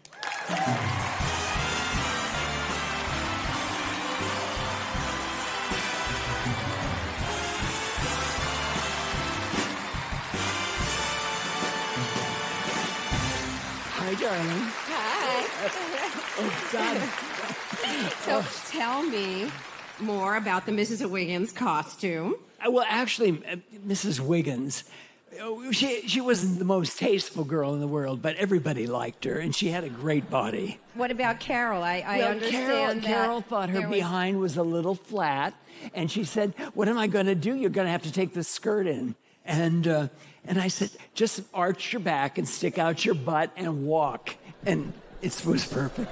Hi, darling. Hi. So tell me more about the Mrs. Wiggins costume. Well, actually, Mrs. Wiggins, she wasn't the most tasteful girl in the world, but everybody liked her, and she had a great body. What about Carol? I understand Carol thought her behind was a little flat, and she said, "What am I going to do? You're going to have to take the skirt in." And I said, "Just arch your back and stick out your butt and walk." And it was perfect.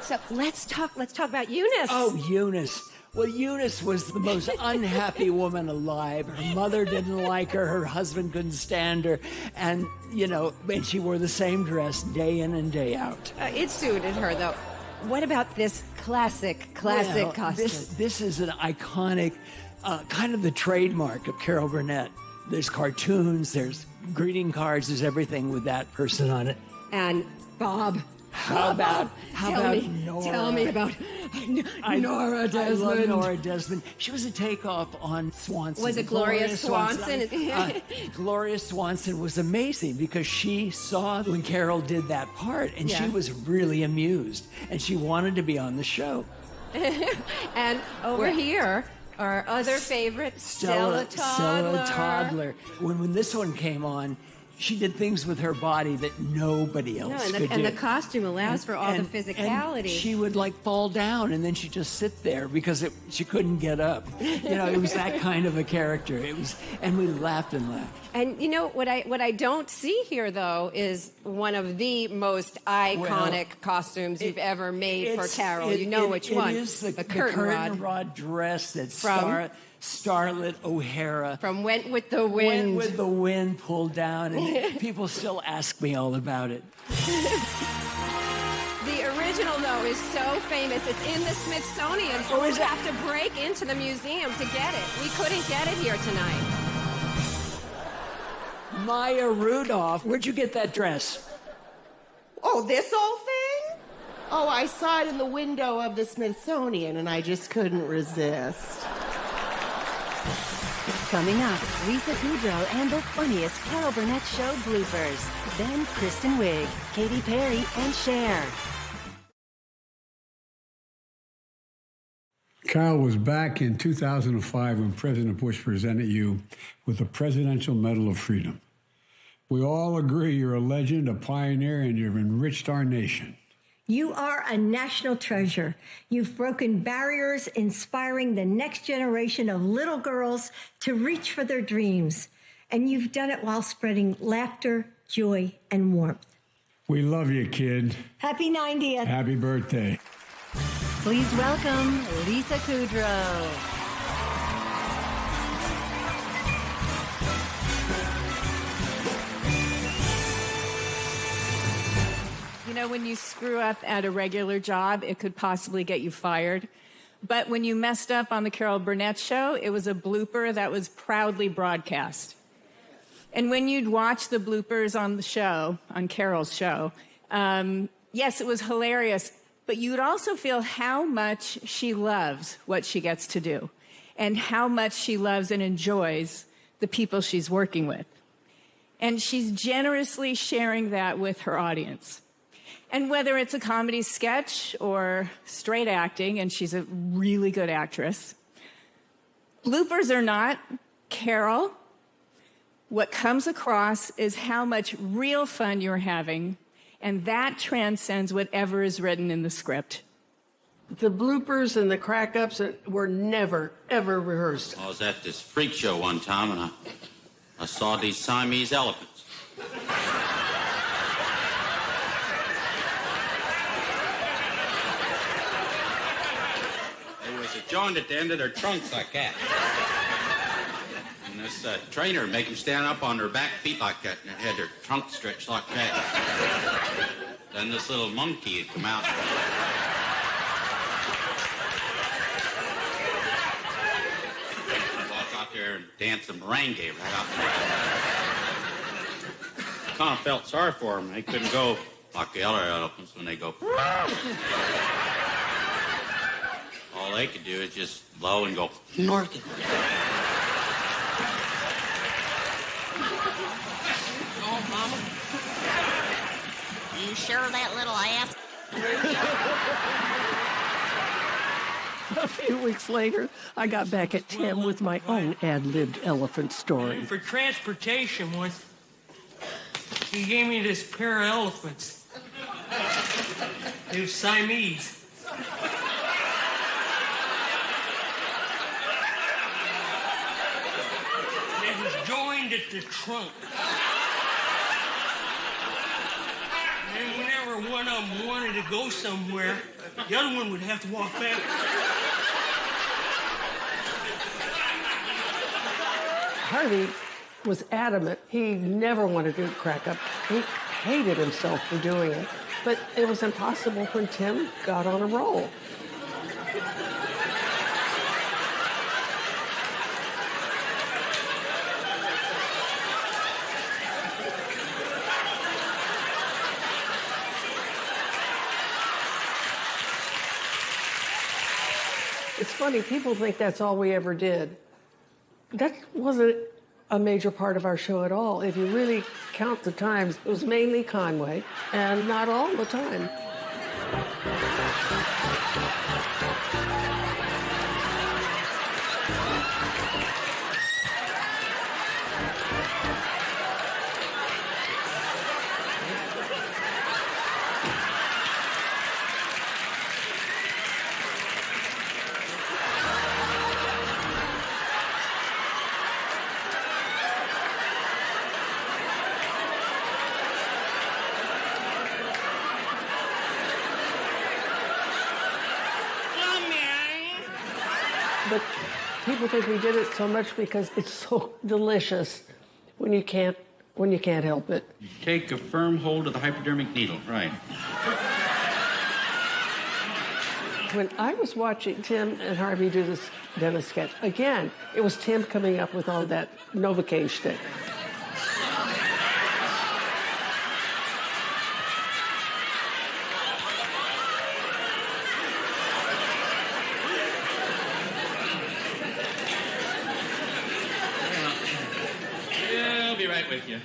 So let's talk about Eunice. Oh, Eunice. Well, Eunice was the most unhappy woman alive. Her mother didn't like her. Her husband couldn't stand her. And, and she wore the same dress day in and day out. It suited her, though. What about this classic costume? This is an iconic, kind of the trademark of Carol Burnett. There's cartoons, there's greeting cards, there's everything with that person on it. And Bob. How about Nora? Tell me about Nora Desmond. I love Nora Desmond. She was a takeoff on Swanson. Was it Gloria Swanson? Gloria Swanson was amazing because she saw when Carol did that part, and she was really amused, and she wanted to be on the show. And over here, our other favorite, Stella Toddler. When this one came on, she did things with her body that nobody else could do. And the costume allows for all the physicality. And she would fall down, and then she'd just sit there because she couldn't get up. It was that kind of a character. And we laughed and laughed. And what I don't see here though is one of the most iconic costumes you've ever made for Carol. Which one? It is the curtain rod dress that's from Starlet O'Hara. From Went with the Wind. Went with the Wind pulled down, and people still ask me all about it. The original, though, is so famous. It's in the Smithsonian, so we have to break into the museum to get it. We couldn't get it here tonight. Maya Rudolph, where'd you get that dress? Oh, this old thing? Oh, I saw it in the window of the Smithsonian, and I just couldn't resist. Coming up, Lisa Kudrow and the funniest Carol Burnett Show bloopers. Then Kristen Wiig, Katy Perry, and Cher. Carol was back in 2005 when President Bush presented you with the Presidential Medal of Freedom. We all agree you're a legend, a pioneer, and you've enriched our nation. You are a national treasure. You've broken barriers, inspiring the next generation of little girls to reach for their dreams. And you've done it while spreading laughter, joy, and warmth. We love you, kid. Happy 90th. Happy birthday. Please welcome Lisa Kudrow. When you screw up at a regular job, it could possibly get you fired. But when you messed up on the Carol Burnett Show, it was a blooper that was proudly broadcast. And when you'd watch the bloopers on the show, on Carol's show, yes, it was hilarious, but you would also feel how much she loves what she gets to do and how much she loves and enjoys the people she's working with. And she's generously sharing that with her audience. And whether it's a comedy sketch or straight acting, and she's a really good actress, bloopers or not, Carol, what comes across is how much real fun you're having, and that transcends whatever is written in the script. The bloopers and the crack-ups were never, ever rehearsed. I was at this freak show one time, and I saw these Siamese elephants. A joint at the end of their trunks like that. And this trainer make them stand up on their back feet like that, and they had their trunk stretched like that. Then this little monkey would come out. Walk out there and dance a merengue right out there. Kind of felt sorry for them. They couldn't go like the other elephants when they go. All they could do is just blow and go, north. Oh, Mama. You sure that little ass? A few weeks later, I got back at Tim with my own ad-libbed elephant story. For transportation once, he gave me this pair of elephants. They were Siamese. Joined at the trunk. And whenever one of them wanted to go somewhere, the other one would have to walk back. Harvey was adamant. He never wanted to crack up. He hated himself for doing it. But it was impossible when Tim got on a roll. It's funny, people think that's all we ever did. That wasn't a major part of our show at all. If you really count the times, it was mainly Conway, and not all the time. But people think we did it so much because it's so delicious when you can't help it. Take a firm hold of the hypodermic needle, right. When I was watching Tim and Harvey do this Dennis sketch, again, it was Tim coming up with all that Novocaine shtick. With you.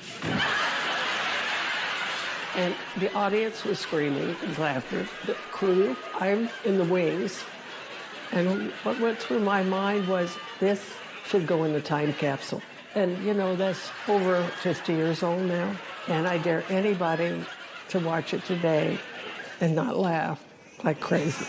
And the audience was screaming with laughter. The crew, I'm in the wings. And what went through my mind was, this should go in the time capsule. And, you know, that's over 50 years old now. And I dare anybody to watch it today and not laugh like crazy.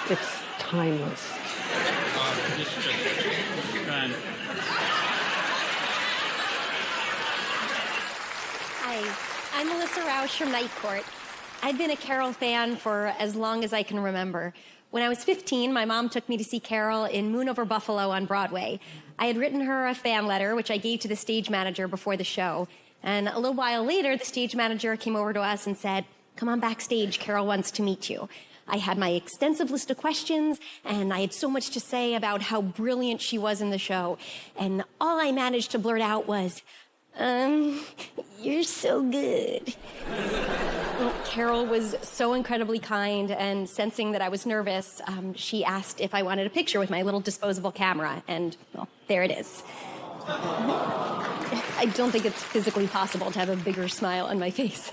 It's timeless. Hi, I'm Melissa Rausch from Night Court. I've been a Carol fan for as long as I can remember. When I was 15, my mom took me to see Carol in Moon Over Buffalo on Broadway. I had written her a fan letter, which I gave to the stage manager before the show. And a little while later, the stage manager came over to us and said, "Come on backstage, Carol wants to meet you." I had my extensive list of questions, and I had so much to say about how brilliant she was in the show. And all I managed to blurt out was, "You're so good." Well, Carol was so incredibly kind, and sensing that I was nervous, she asked if I wanted a picture with my little disposable camera, and, well, there it is. I don't think it's physically possible to have a bigger smile on my face.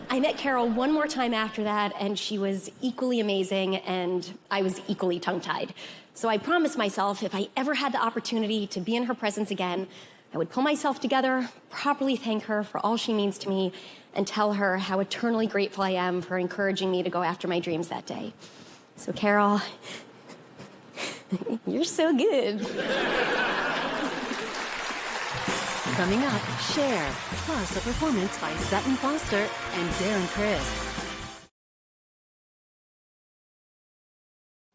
I met Carol one more time after that, and she was equally amazing, and I was equally tongue-tied. So I promised myself if I ever had the opportunity to be in her presence again, I would pull myself together, properly thank her for all she means to me, and tell her how eternally grateful I am for encouraging me to go after my dreams that day. So, Carol, you're so good. Coming up, Cher, plus a performance by Sutton Foster and Darren Criss.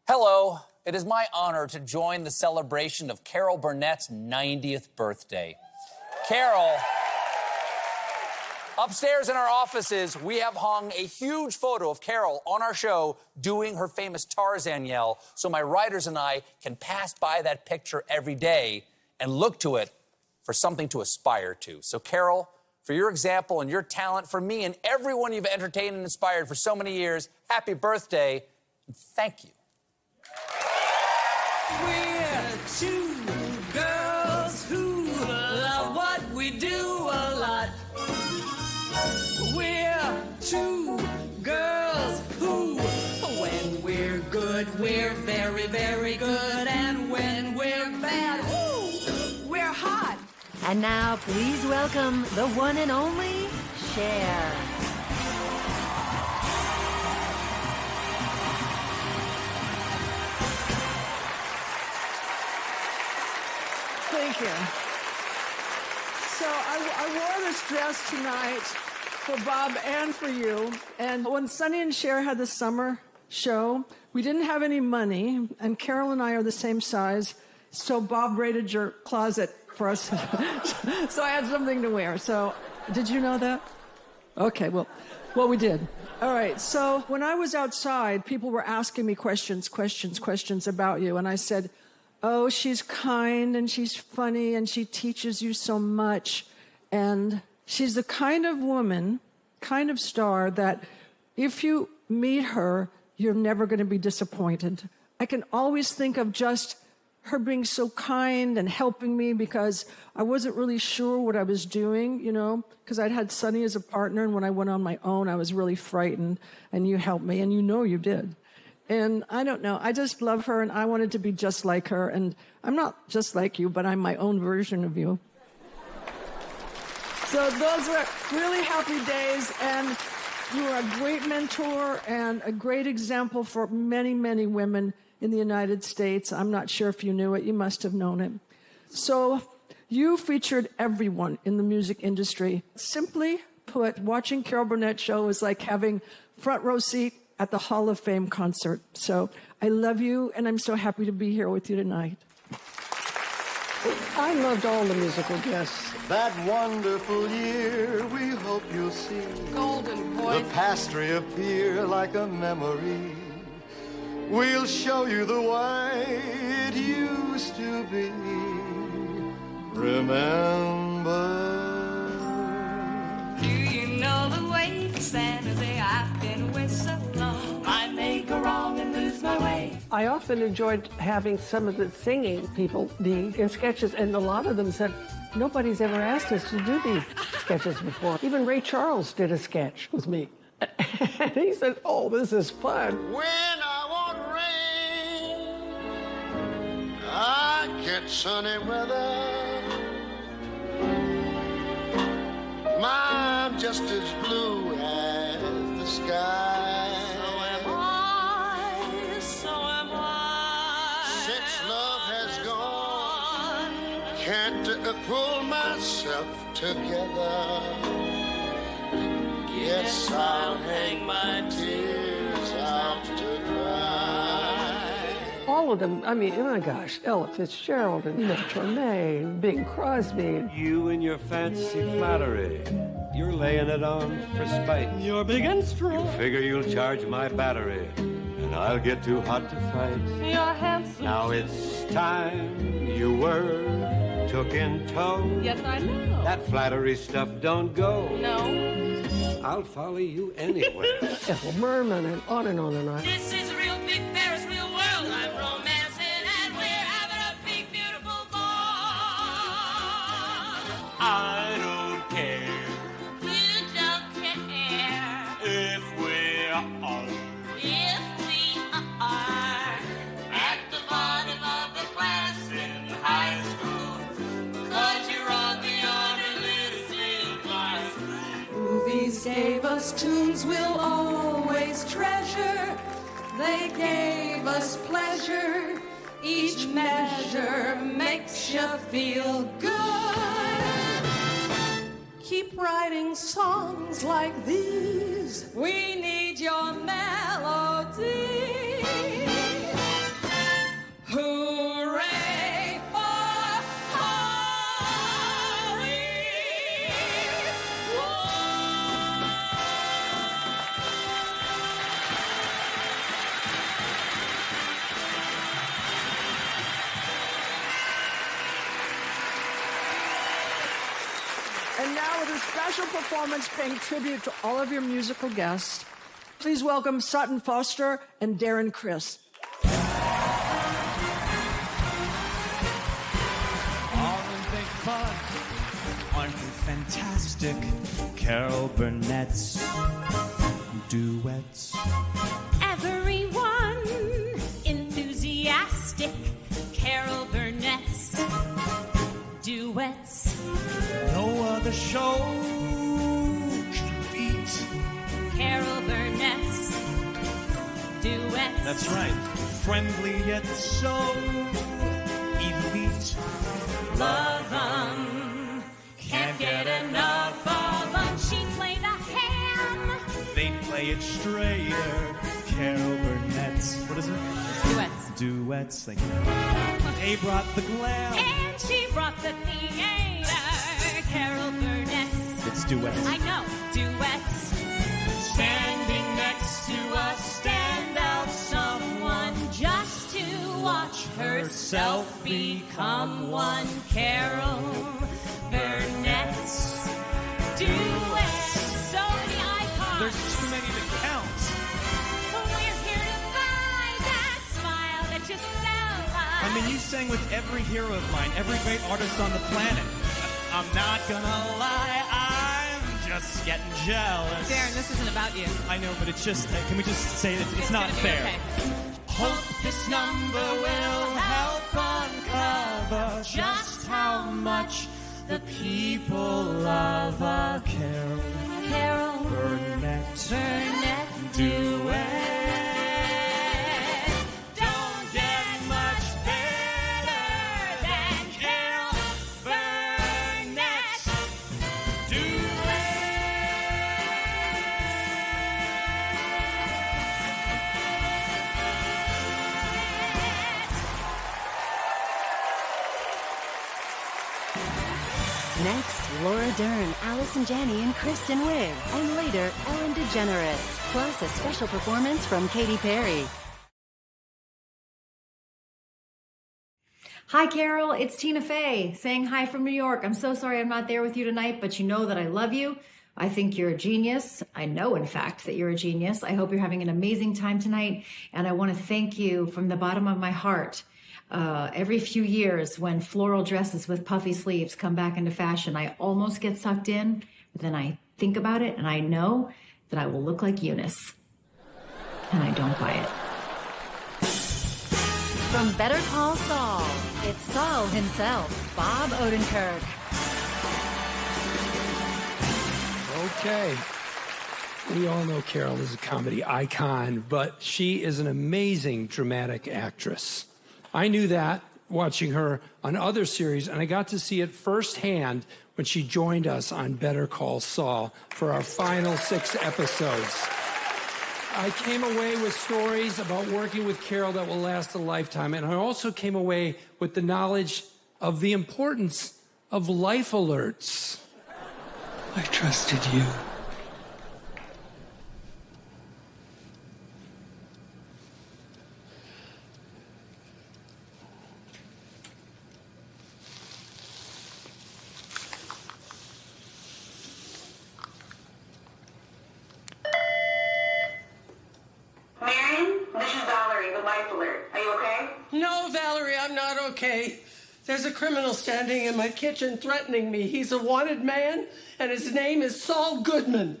Hello, it is my honor to join the celebration of Carol Burnett's 90th birthday. Carol, upstairs in our offices, we have hung a huge photo of Carol on our show doing her famous Tarzan yell, so my writers and I can pass by that picture every day and look to it for something to aspire to. So, Carol, for your example and your talent, for me and everyone you've entertained and inspired for so many years, happy birthday, and thank you. We're two girls who love what we do a lot. We're two girls who, when we're good, we're very, very good. And when we're bad, ooh, we're hot. And now, please welcome the one and only Cher. Thank you. I wore this dress tonight for Bob and for you. And when Sonny and Cher had the summer show, we didn't have any money, and Carol and I are the same size, so Bob raided your closet for us. So I had something to wear. So, did you know that? Okay, well, we did. All right, so when I was outside, people were asking me questions about you, and I said, oh, she's kind, and she's funny, and she teaches you so much, and she's the kind of woman, kind of star, that if you meet her, you're never going to be disappointed. I can always think of just her being so kind and helping me because I wasn't really sure what I was doing, you know, because I'd had Sonny as a partner, and when I went on my own, I was really frightened, and you helped me, and you know you did. And I don't know, I just love her, and I wanted to be just like her, and I'm not just like you, but I'm my own version of you. So those were really happy days, and you were a great mentor and a great example for many, many women in the United States. I'm not sure if you knew it. You must have known it. So you featured everyone in the music industry. Simply put, watching Carol Burnett show is like having front row seat at the Hall of Fame concert. So I love you, and I'm so happy to be here with you tonight. I loved all the musical guests. That wonderful year, we hope you'll see. Golden voice. The past reappear like a memory. We'll show you the way it used to be. Remember. Do you know the way to San Jose? I've been away so long. I may go wrong and lose my way. I often enjoyed having some of the singing people be in sketches, and a lot of them said, nobody's ever asked us to do these sketches before. Even Ray Charles did a sketch with me. And he said, oh, this is fun. When I want rain, I get sunny weather. I'm just as blue as the sky. So am I. Since love has gone, can't pull myself together. Yes, I'll hang my tears out to dry. All of them, I mean, oh my gosh, Ella Fitzgerald and Nick Tornay and Bing Crosby. You and your fancy flattery, you're laying it on for spite. You're big and strong. You figure you'll charge my battery, and I'll get too hot to fight. You're handsome. Now it's time you were took in tow. Yes, I know. That flattery stuff don't go. No. I'll follow you anywhere. Ethel Merman and on and on and on. This is a real big Paris, real world. I'm romancing and we're having a big, beautiful ball. I don't care. You don't care. If we are At the bottom of the class in high school, 'cause you're on the honor list in my school. Movies gave us tunes we'll always treasure. They gave us pleasure. Each measure makes you feel good. Keep writing songs like these. We need your melody. Hooray for And now with a special performance paying tribute to all of your musical guests, please welcome Sutton Foster and Darren Criss. Fun. Aren't you fantastic? Carol Burnett's duets. Everyone enthusiastic. Carol Burnett's duets. No other show can beat Carol Burnett's duets. That's right. Friendly yet so elite. Love 'em. Can't get enough of them. She played a ham. They play it straighter. Carol Burnett's, what is it? Duets. Duets, thank you. They brought the glam. And she brought the theater. Carol Burnett's. It's duets. I know, duets. Standing next to a standout someone just to watch herself become one. Carol Burnett's duets. So many icons. There's too many to count. We're here to buy that smile that you sell us. I mean, you sang with every hero of mine, every great artist on the planet. I'm not gonna lie, I'm just getting jealous. Darren, this isn't about you. I know, but it's just, can we just say that it's not fair? Okay. Hope this number will help uncover just how much the people love a Carol Burnett duet. Don't get much better than Carol Burnett's duet. Next, Laura Dern, Allison Janney, and Kristen Wiig. And later, Ellen DeGeneres. Plus, a special performance from Katy Perry. Hi, Carol. It's Tina Fey saying hi from New York. I'm so sorry I'm not there with you tonight, but you know that I love you. I think you're a genius. I know, in fact, that you're a genius. I hope you're having an amazing time tonight. And I want to thank you from the bottom of my heart. Every few years when floral dresses with puffy sleeves come back into fashion, I almost get sucked in, but then I think about it and I know that I will look like Eunice. And I don't buy it. From Better Call Saul, it's Saul himself, Bob Odenkirk. Okay. We all know Carol is a comedy icon, but she is an amazing dramatic actress. I knew that watching her on other series, and I got to see it firsthand when she joined us on Better Call Saul for our final 6 episodes. I came away with stories about working with Carol that will last a lifetime, and I also came away with the knowledge of the importance of life alerts. I trusted you. Marion, this is Valerie, the Life Alert. Are you okay? No, Valerie, I'm not okay. There's a criminal standing in my kitchen threatening me. He's a wanted man, and his name is Saul Goodman.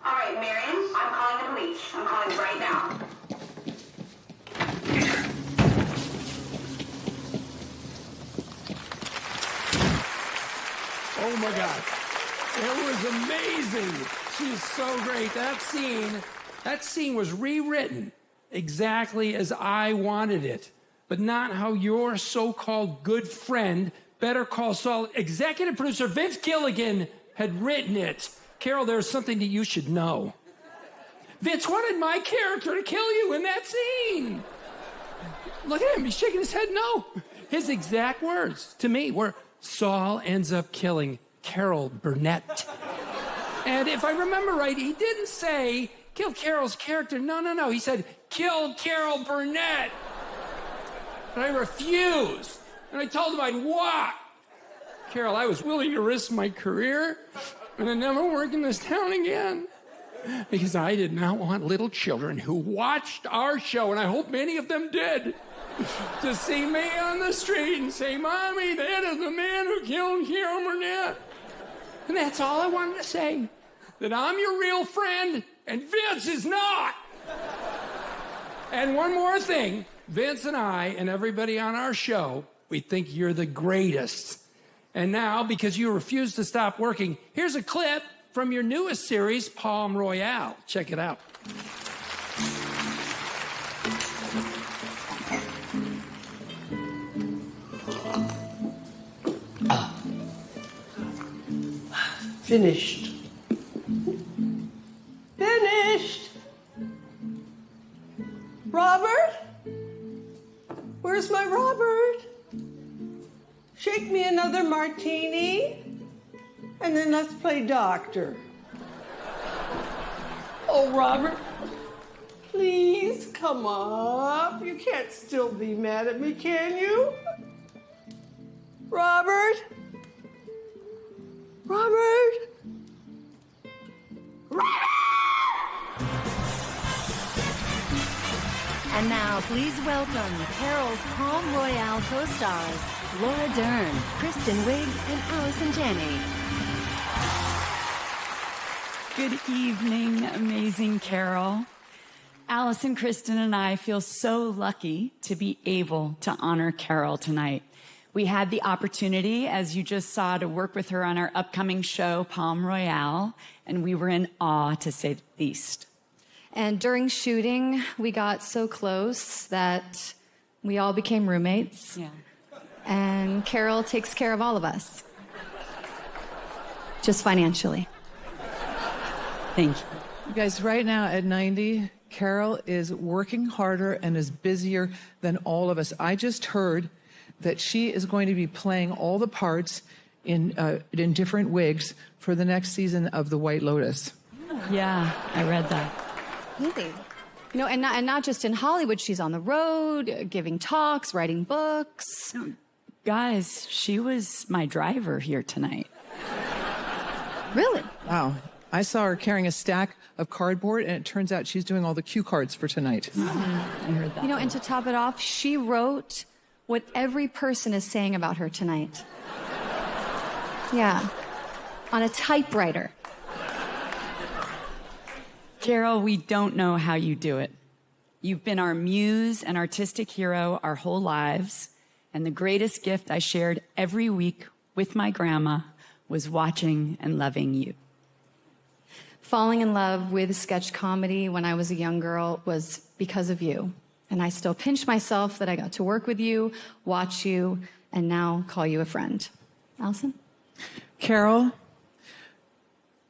All right, Marion, I'm calling the police. I'm calling right now. Oh my God. It was amazing. She's so great. That scene was rewritten exactly as I wanted it, but not how your so-called good friend, Better Call Saul executive producer Vince Gilligan had written it. Carol, there's something that you should know. Vince wanted my character to kill you in that scene. Look at him, he's shaking his head no. His exact words to me were, Saul ends up killing Carol Burnett. And if I remember right, he didn't say, kill Carol's character. No. He said, kill Carol Burnett. And I refused. And I told him I'd walk. Carol, I was willing to risk my career and I'd never work in this town again. Because I did not want little children who watched our show, and I hope many of them did, to see me on the street and say, Mommy, that is the man who killed Carol Burnett. And that's all I wanted to say. That I'm your real friend, and Vince is not. And one more thing. Vince and I and everybody on our show, we think you're the greatest. And now, because you refuse to stop working, here's a clip from your newest series, Palm Royale. Check it out. Finished. Finished. Robert? Where's my Robert? Shake me another martini, and then let's play doctor. Oh, Robert, please come up. You can't still be mad at me, can you? Robert? Robert? And now, please welcome Carol's Palm Royale co-stars, Laura Dern, Kristen Wiig, and Allison Janney. Good evening, amazing Carol. Allison, Kristen, and I feel so lucky to be able to honor Carol tonight. We had the opportunity, as you just saw, to work with her on our upcoming show, Palm Royale, and we were in awe, to say the least. And during shooting, we got so close that we all became roommates. Yeah. And Carol takes care of all of us. Just financially. Thank you. You guys, right now at 90, Carol is working harder and is busier than all of us. I just heard that she is going to be playing all the parts in different wigs for the next season of The White Lotus. Yeah, I read that. Really? You know, and not just in Hollywood. She's on the road, giving talks, writing books. Guys, she was my driver here tonight. Really? Wow. I saw her carrying a stack of cardboard, and it turns out she's doing all the cue cards for tonight. I heard that. You know, and to top it off, she wrote what every person is saying about her tonight. Yeah. On a typewriter. Carol, we don't know how you do it. You've been our muse and artistic hero our whole lives, and the greatest gift I shared every week with my grandma was watching and loving you. Falling in love with sketch comedy when I was a young girl was because of you. And I still pinch myself that I got to work with you, watch you, and now call you a friend. Allison? Carol,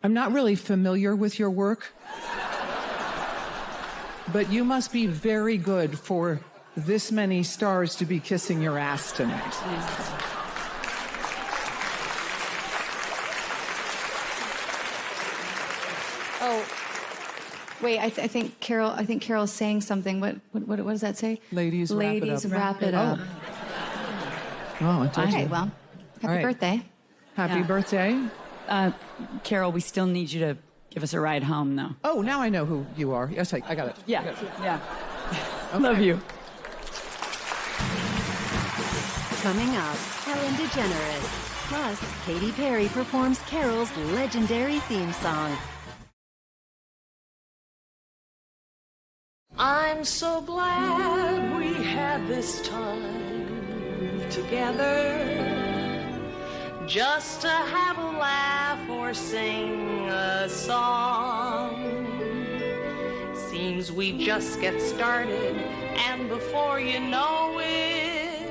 I'm not really familiar with your work, but you must be very good for this many stars to be kissing your ass tonight. Oh, wait, I think Carol's saying something. What does that say? Ladies, wrap it up. Oh, I told you. Okay, well, happy birthday. Happy birthday. Carol, we still need you to give us a ride home, though. Oh, now I know who you are. Yes, I got it. Yeah, I got it. yeah. Okay. Love you. Coming up, Ellen DeGeneres. Plus, Katy Perry performs Carol's legendary theme song. I'm so glad we had this time together, just to have a laugh or sing a song. Seems we just get started, and before you know it,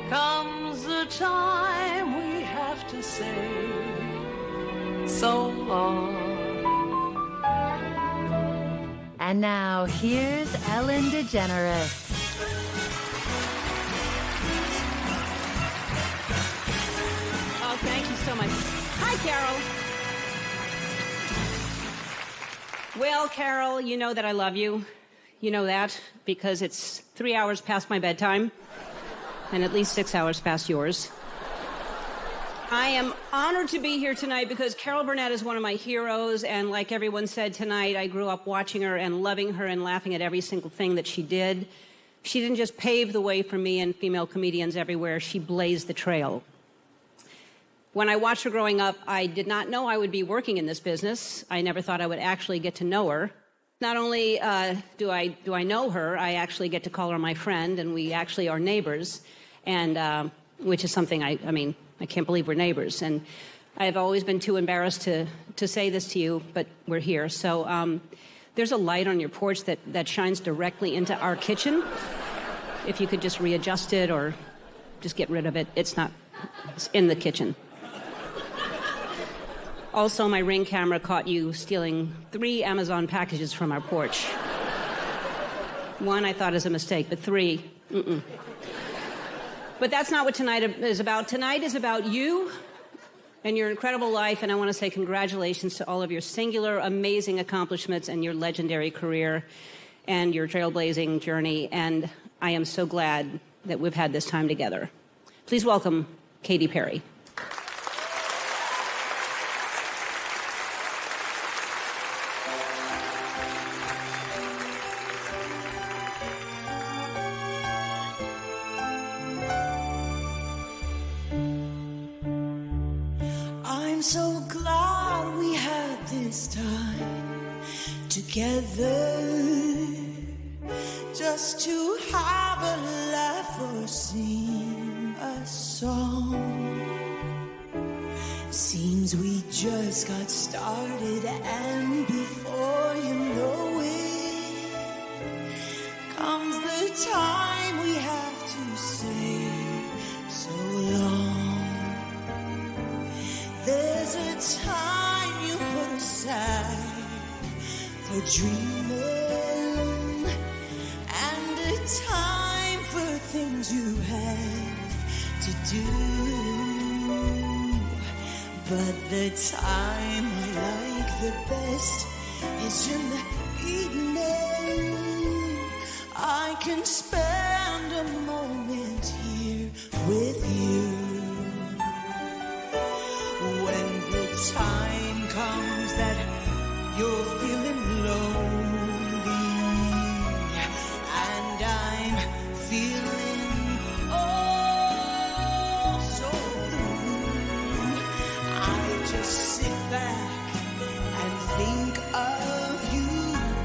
comes the time we have to say so long. And now, here's Ellen DeGeneres. Oh, thank you so much. Hi, Carol. Well, Carol, you know that I love you. You know that because it's 3 hours past my bedtime and at least 6 hours past yours. I am honored to be here tonight because Carol Burnett is one of my heroes, and like everyone said tonight, I grew up watching her and loving her and laughing at every single thing that she did. She didn't just pave the way for me and female comedians everywhere, she blazed the trail. When I watched her growing up, I did not know I would be working in this business. I never thought I would actually get to know her. Not only do I know her, I actually get to call her my friend, and we actually are neighbors, and which is something I can't believe we're neighbors. And I've always been too embarrassed to say this to you, but we're here. So there's a light on your porch that shines directly into our kitchen. If you could just readjust it or just get rid of it. It's in the kitchen. Also, my Ring camera caught you stealing 3 Amazon packages from our porch. 1 I thought is a mistake, but 3, But that's not what tonight is about. Tonight is about you and your incredible life, and I want to say congratulations to all of your singular, amazing accomplishments and your legendary career and your trailblazing journey, and I am so glad that we've had this time together. Please welcome Katy Perry. I'm so glad we had this time together, just to have a laugh or sing a song. Seems we just got started, and before you know it, comes the time we have to say so long. There's a time you put aside for dreaming, and a time for things you have to do. But the time I like the best is in the evening. I can spend a moment here with you. When the time comes that you're feeling lonely, and I'm feeling oh so blue, I just sit back and think of you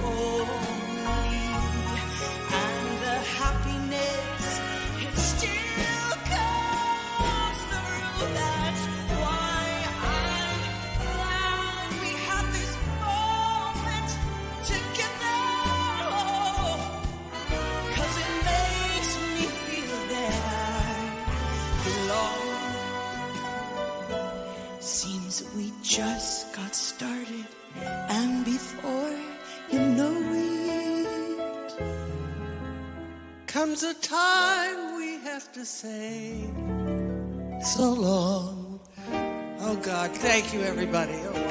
only, and the happiness it still comes through. That's why I'm glad we had this moment together, 'cause it makes me feel that I belong. Seems we just got started, and before you know it, comes a time we have to say so long. Oh God, thank you everybody. Oh, wow.